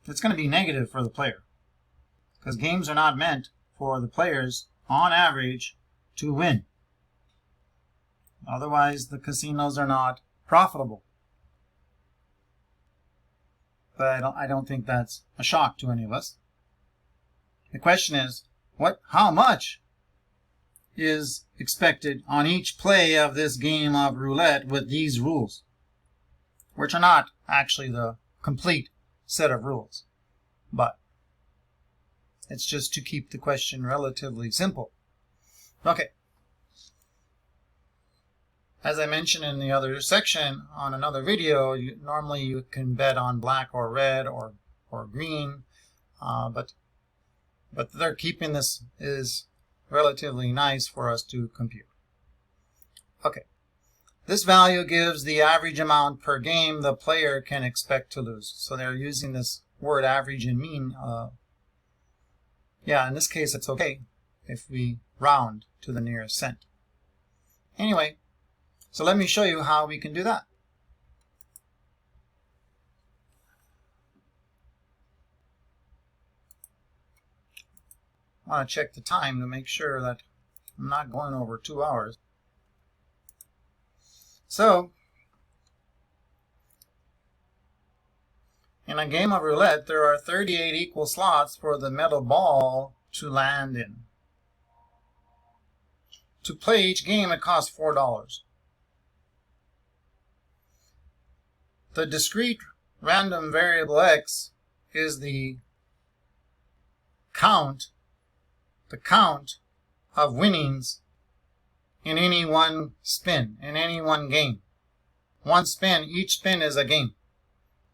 It's going to be negative for the player, because games are not meant for the players, on average, to win. Otherwise, the casinos are not profitable. But I don't think that's a shock to any of us. The question is, how much is expected on each play of this game of roulette with these rules, which are not actually the complete set of rules, but it's just to keep the question relatively simple. Okay. As I mentioned in the other section on another video, normally you can bet on black or red or green, but they're keeping this is relatively nice for us to compute. Okay. This value gives the average amount per game the player can expect to lose. So they're using this word average and mean. In this case it's okay if we round to the nearest cent. Anyway, so let me show you how we can do that. I want to check the time to make sure that I'm not going over 2 hours. So, in a game of roulette, there are 38 equal slots for the metal ball to land in. To play each game, it costs $4. The discrete random variable x is the count of winnings in any one spin, in any one game. One spin, each spin is a game.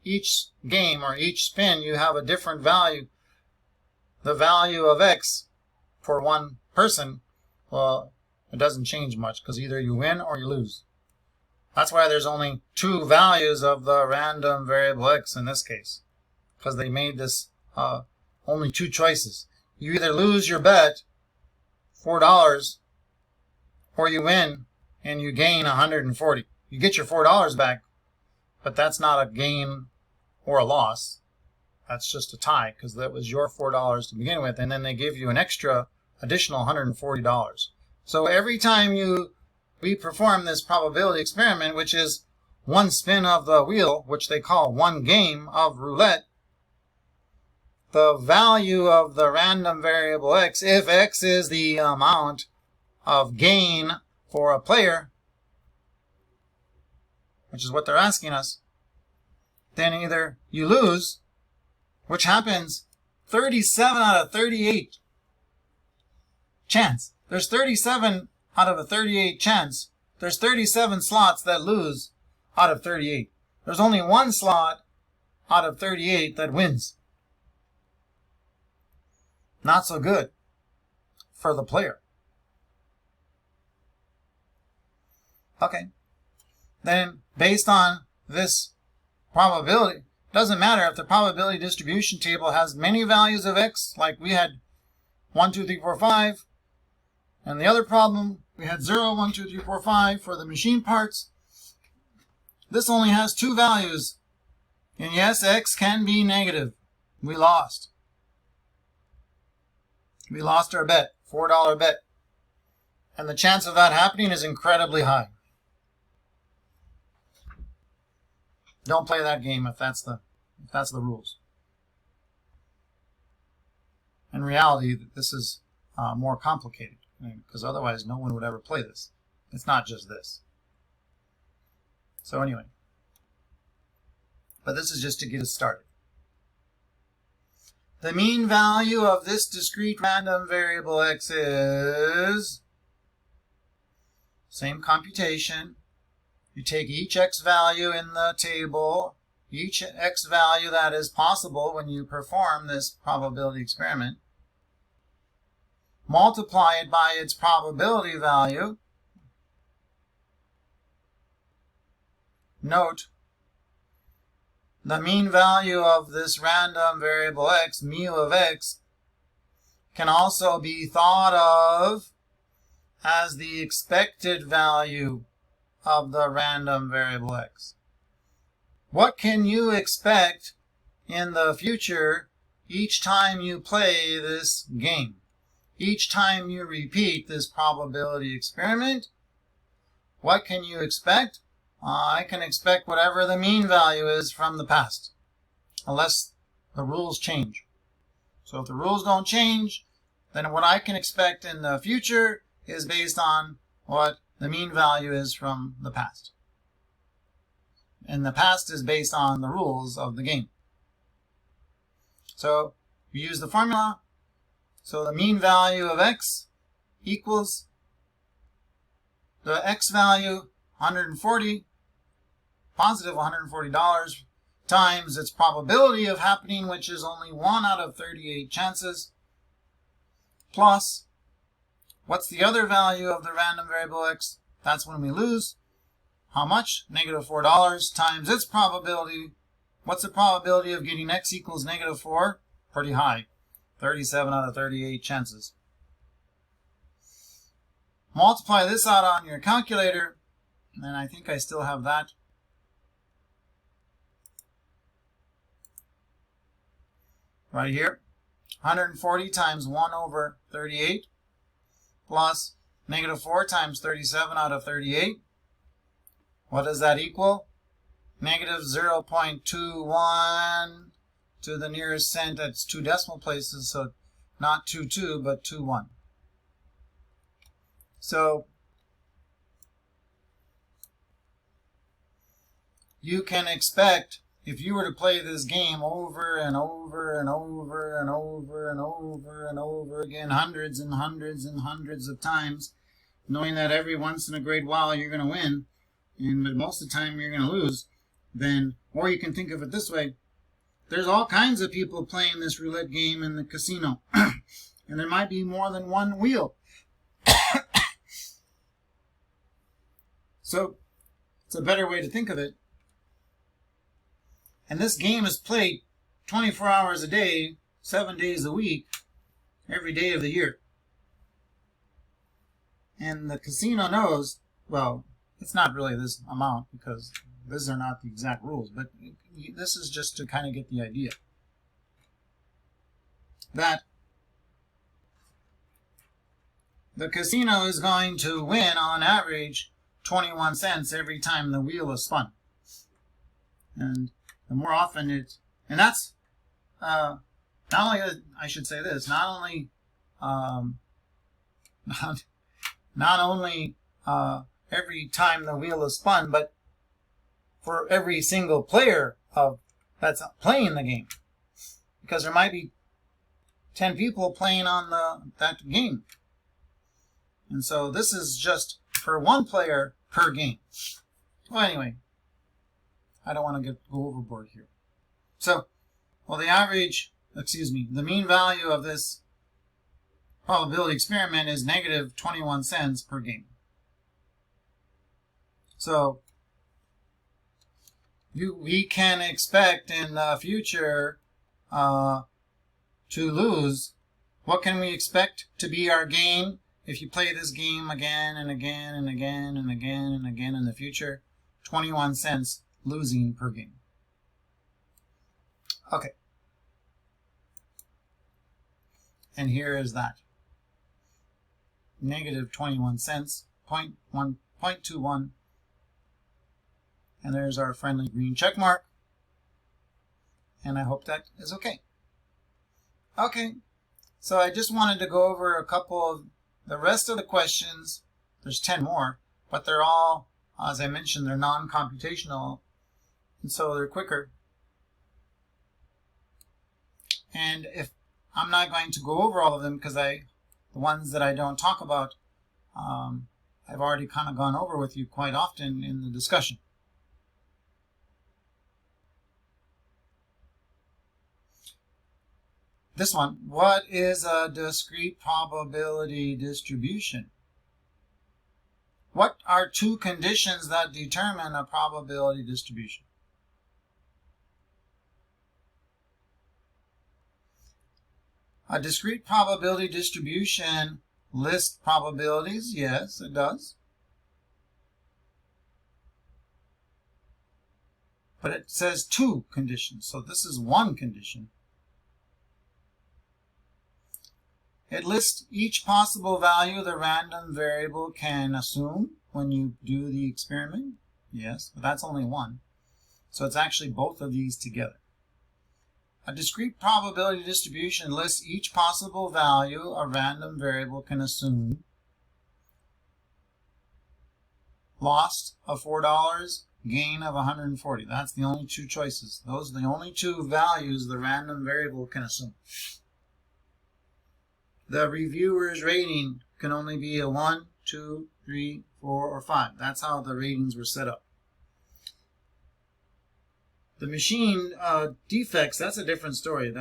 Each game or each spin you have a different value. The value of x for one person, well, it doesn't change much because either you win or you lose. That's why there's only 2 values of the random variable x in this case, because they made this only 2 choices. You either lose your bet, $4, or you win and you gain $140. You get your $4 back, but that's not a gain or a loss. That's just a tie, because that was your $4 to begin with, and then they give you an additional $140. So every time we perform this probability experiment, which is one spin of the wheel, which they call one game of roulette, the value of the random variable x, if x is the amount of gain for a player, which is what they're asking us, then either you lose, which happens 37 out of 38 chance. There's 37 out of a 38 chance. There's 37 slots that lose out of 38. There's only one slot out of 38 that wins. Not so good for the player. Okay. Then, based on this probability, doesn't matter if the probability distribution table has many values of x, like we had 1, 2, 3, 4, 5, and the other problem, we had 0, 1, 2, 3, 4, 5 for the machine parts. This only has 2 values, and yes, x can be negative. We lost. We lost our bet, $4 bet. And the chance of that happening is incredibly high. Don't play that game if that's the rules. In reality, this is more complicated, because otherwise no one would ever play this. It's not just this. So anyway, but this is just to get us started. The mean value of this discrete random variable x is, same computation. You take each x value in the table, each x value that is possible when you perform this probability experiment, multiply it by its probability value. Note, the mean value of this random variable x, mu of x, can also be thought of as the expected value of the random variable x. What can you expect in the future each time you play this game. Each time you repeat this probability experiment, what can you expect? I can expect whatever the mean value is from the past, unless the rules change. So if the rules don't change, then what I can expect in the future is based on what the mean value is from the past. And the past is based on the rules of the game. So we use the formula. So the mean value of x equals the x value, 140, positive $140, times its probability of happening, which is only 1 out of 38 chances, plus what's the other value of the random variable x? That's when we lose. How much? -$4 times its probability. What's the probability of getting x equals -4? Pretty high. 37 out of 38 chances. Multiply this out on your calculator, and I think I still have that. Right here. 140 times 1 over 38 plus -4 times 37 out of 38. What does that equal? -0.21 to the nearest cent. That's 2 decimal places, so not 22, but 21. So you can expect, if you were to play this game over and over and over and over and over and over again, hundreds and hundreds and hundreds of times, knowing that every once in a great while you're going to win, but most of the time you're going to lose, then, or you can think of it this way, there's all kinds of people playing this roulette game in the casino, and there might be more than one wheel. So it's a better way to think of it. And this game is played 24 hours a day, 7 days a week, every day of the year. And the casino knows, well, it's not really this amount because these are not the exact rules, but this is just to kind of get the idea that the casino is going to win on average 21 cents every time the wheel is spun. And the more often and that's not only, I should say this, not only every time the wheel is spun, but for every single player that's playing the game, because there might be 10 people playing on that game, and so this is just for one player per game. Well, anyway, I don't want to go overboard here. So, well, the mean value of this probability experiment is -21 cents per game. So we can expect in the future to lose. What can we expect to be our gain if you play this game again and again and again and again and again in the future? 21 cents losing per game. Okay. And here is that. -21 cents, 0.21. And there's our friendly green check mark. And I hope that is okay. Okay, so I just wanted to go over a couple of the rest of the questions. There's 10 more, but they're all, as I mentioned, they're non-computational, and so they're quicker. And if I'm not going to go over all of them because the ones that I don't talk about, I've already kind of gone over with you quite often in the discussion. This one, what is a discrete probability distribution? What are two conditions that determine a probability distribution? A discrete probability distribution lists probabilities. Yes, it does. but it says 2 conditions, so this is 1 condition. It lists each possible value the random variable can assume when you do the experiment. Yes, but that's only 1. So it's actually both of these together. A discrete probability distribution lists each possible value a random variable can assume. Loss of $4, gain of 140. That's the only 2 choices. Those are the only 2 values the random variable can assume. The reviewer's rating can only be a 1, 2, 3, 4, or 5. That's how the ratings were set up. The machine defects, that's a different story.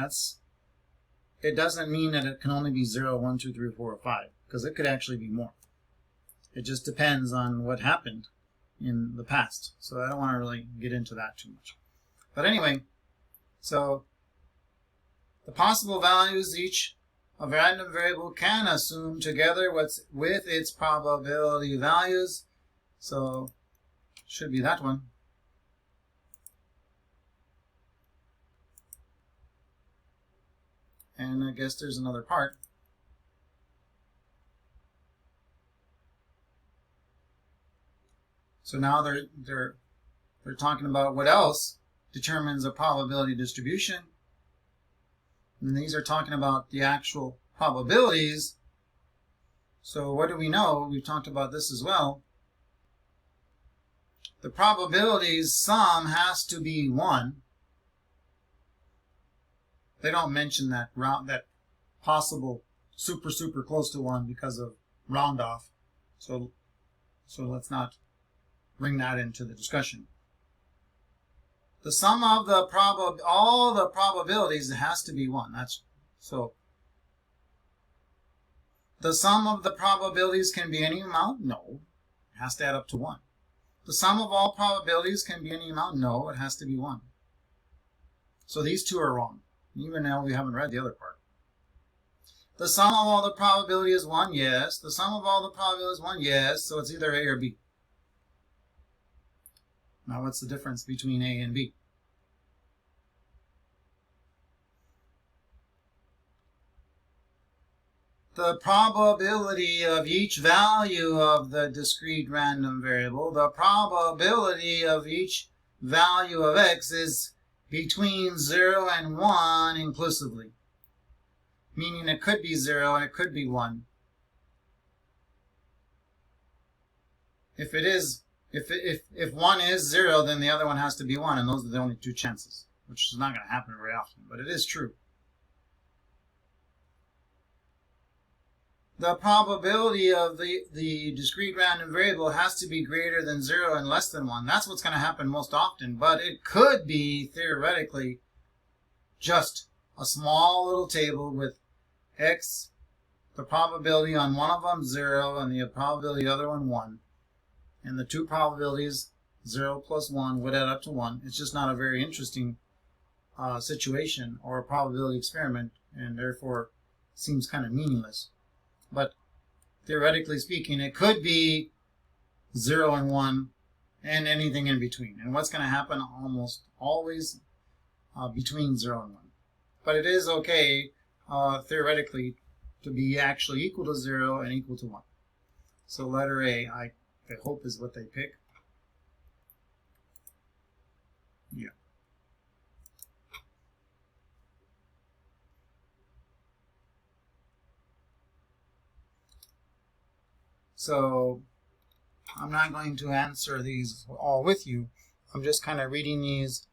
It doesn't mean that it can only be 0, 1, 2, 3, 4, or 5, because it could actually be more. It just depends on what happened in the past. So I don't want to really get into that too much. But anyway, so the possible values each a random variable can assume together with its probability values. So should be that one. And I guess there's another part. So now they're talking about what else determines a probability distribution. And these are talking about the actual probabilities. So what do we know? We've talked about this as well. The probabilities sum has to be 1. They don't mention that possible super close to 1 because of round off. So let's not bring that into the discussion. The sum of all the probabilities has to be 1. So the sum of the probabilities can be any amount? No. It has to add up to 1. The sum of all probabilities can be any amount? No, it has to be 1. So these 2 are wrong. Even now we haven't read the other part. The sum of all the probability is 1, yes. The sum of all the probability is 1, yes. So it's either A or B. Now what's the difference between A and B? The probability of each value of the discrete random variable, the probability of each value of x is between 0 and 1 inclusively. Meaning it could be 0 and it could be 1. If 1 is 0, then the other one has to be 1, and those are the only 2 chances, which is not going to happen very often, but it is true. The probability of the discrete random variable has to be greater than 0 and less than 1. That's what's going to happen most often, but it could be, theoretically, just a small little table with x, the probability on one of them 0, and the probability of the other one 1. And the 2 probabilities, 0 plus 1, would add up to 1. It's just not a very interesting situation or a probability experiment, and therefore seems kind of meaningless. But theoretically speaking, it could be 0 and 1 and anything in between. And what's going to happen almost always between 0 and 1. But it is okay, theoretically, to be actually equal to 0 and equal to 1. So letter A, I hope, is what they pick. Yeah. So I'm not going to answer these all with you. I'm just kind of reading these.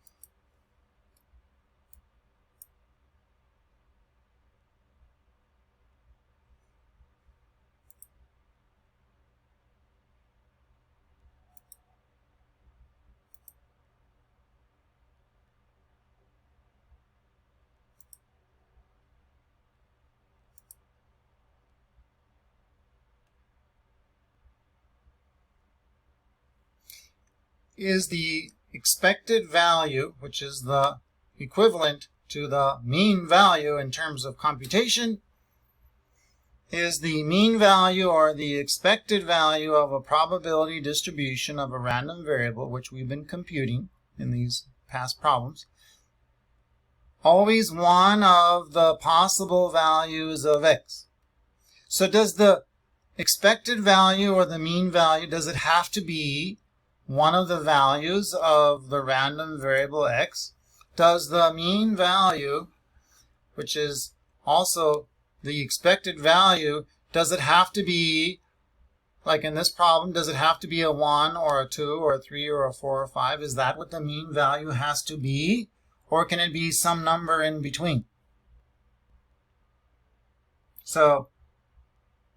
Is the expected value, which is the equivalent to the mean value in terms of computation, is the mean value or the expected value of a probability distribution of a random variable, which we've been computing in these past problems. Always one of the possible values of x. So does the expected value or the mean value, does it have to be one of the values of the random variable x? Does the mean value, which is also the expected value, does it have to be, like in this problem, does it have to be a 1 or a 2 or a 3 or a 4 or 5? Is that what the mean value has to be? Or can it be some number in between? So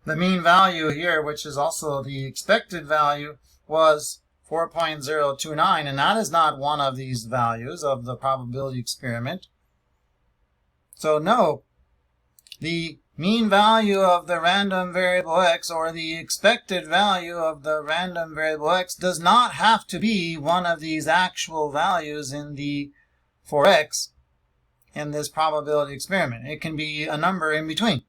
the mean value here, which is also the expected value, was 4.029, and that is not one of these values of the probability experiment. So no, the mean value of the random variable x, or the expected value of the random variable x, does not have to be one of these actual values in the for x in this probability experiment. It can be a number in between.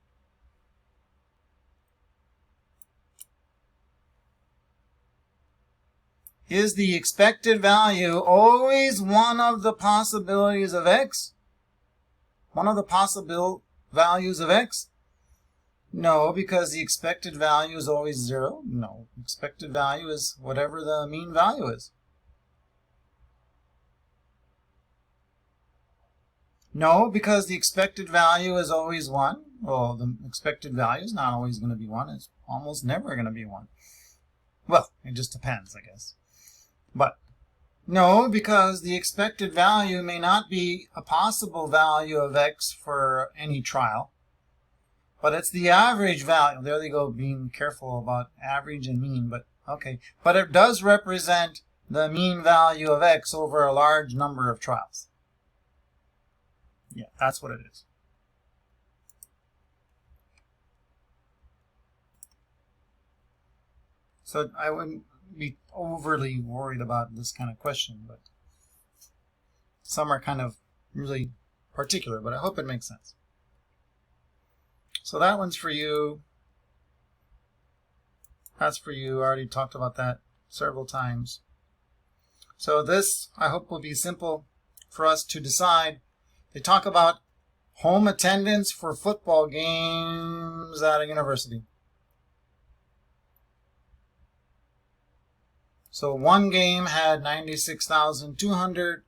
Is the expected value always one of the possibilities of x? One of the possible values of x? No, because the expected value is always 0. No, expected value is whatever the mean value is. No, because the expected value is always 1. Well, the expected value is not always going to be 1. It's almost never going to be 1. Well, it just depends, I guess. But no, because the expected value may not be a possible value of x for any trial, but it's the average value. There they go, being careful about average and mean, but okay. But it does represent the mean value of x over a large number of trials. Yeah, that's what it is. So I wouldn't be overly worried about this kind of question, but some are kind of really particular, but I hope it makes sense. So that one's for you. That's for you. I already talked about that several times. So this, I hope, will be simple for us to decide. They talk about home attendance for football games at a university. So one game had 96,200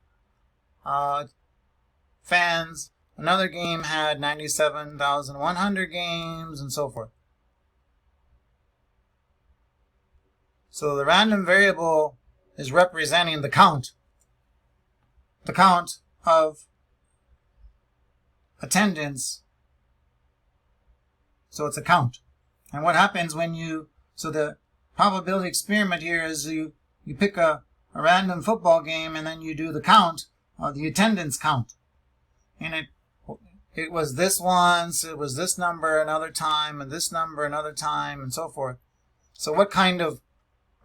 fans. Another game had 97,100 games, and so forth. So the random variable is representing the count of attendance. So it's a count. And what happens when you, so the probability experiment here is you pick a random football game and then you do the count, the attendance count. And it was this once, it was this number another time, and this number another time, and so forth. So what kind of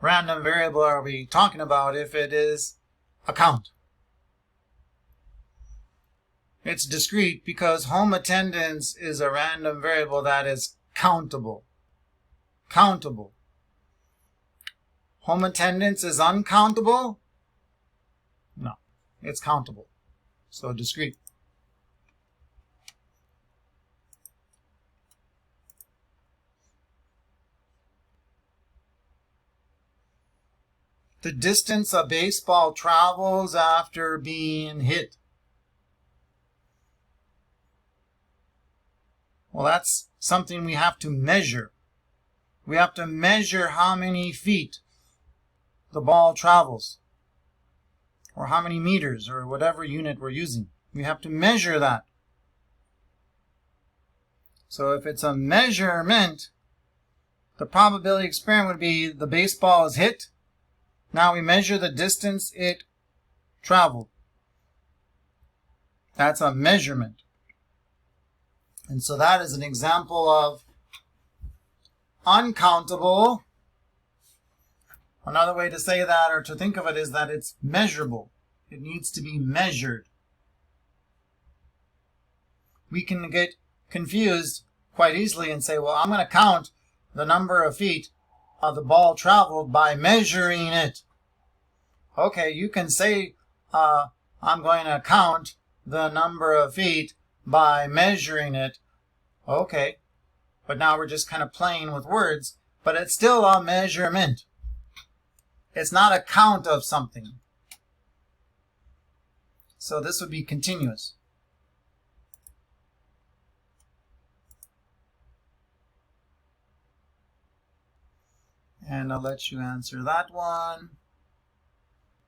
random variable are we talking about if it is a count? It's discrete because home attendance is a random variable that is countable. Countable. Home attendance is uncountable? No, it's countable. So discrete. The distance a baseball travels after being hit. Well, that's something we have to measure. We have to measure how many feet the ball travels, or how many meters, or whatever unit we're using. We have to measure that. So if it's a measurement, the probability experiment would be the baseball is hit. Now we measure the distance it traveled. That's a measurement. And so that is an example of uncountable. Another way to say that or to think of it is that it's measurable. It needs to be measured. We can get confused quite easily and say, well, I'm going to count the number of feet of the ball traveled by measuring it. Okay, you can say I'm going to count the number of feet by measuring it. Okay, but now we're just kind of playing with words, but it's still a measurement. It's not a count of something. So this would be continuous. And I'll let you answer that one,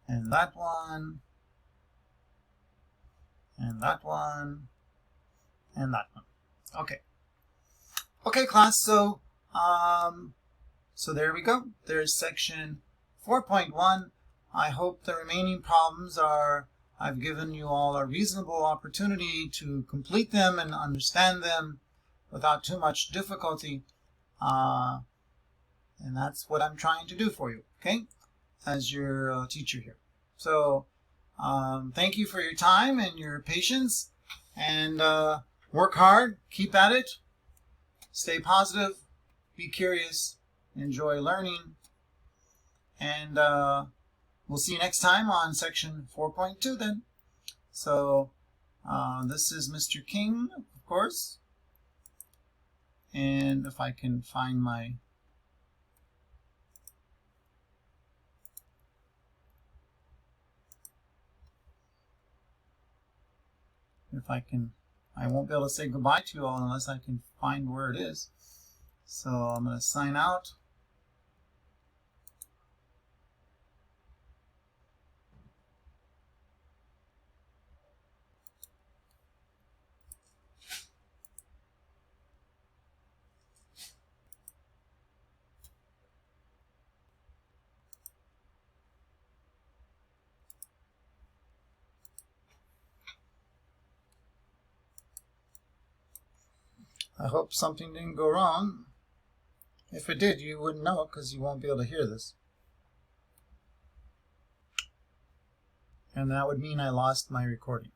and that one, and that one, and that one. Okay. Okay, class, so there we go. There's section 4.1. I hope the remaining problems I've given you all a reasonable opportunity to complete them and understand them without too much difficulty. And that's what I'm trying to do for you, okay, as your teacher here. So thank you for your time and your patience, and work hard, keep at it, stay positive, be curious, enjoy learning, and we'll see you next time on section 4.2 then. So this is Mr. King, of course, and if I can find my I won't be able to say goodbye to you all unless I can find where it is. So I'm going to sign out. I hope something didn't go wrong. If it did, you wouldn't know because you won't be able to hear this. And that would mean I lost my recording.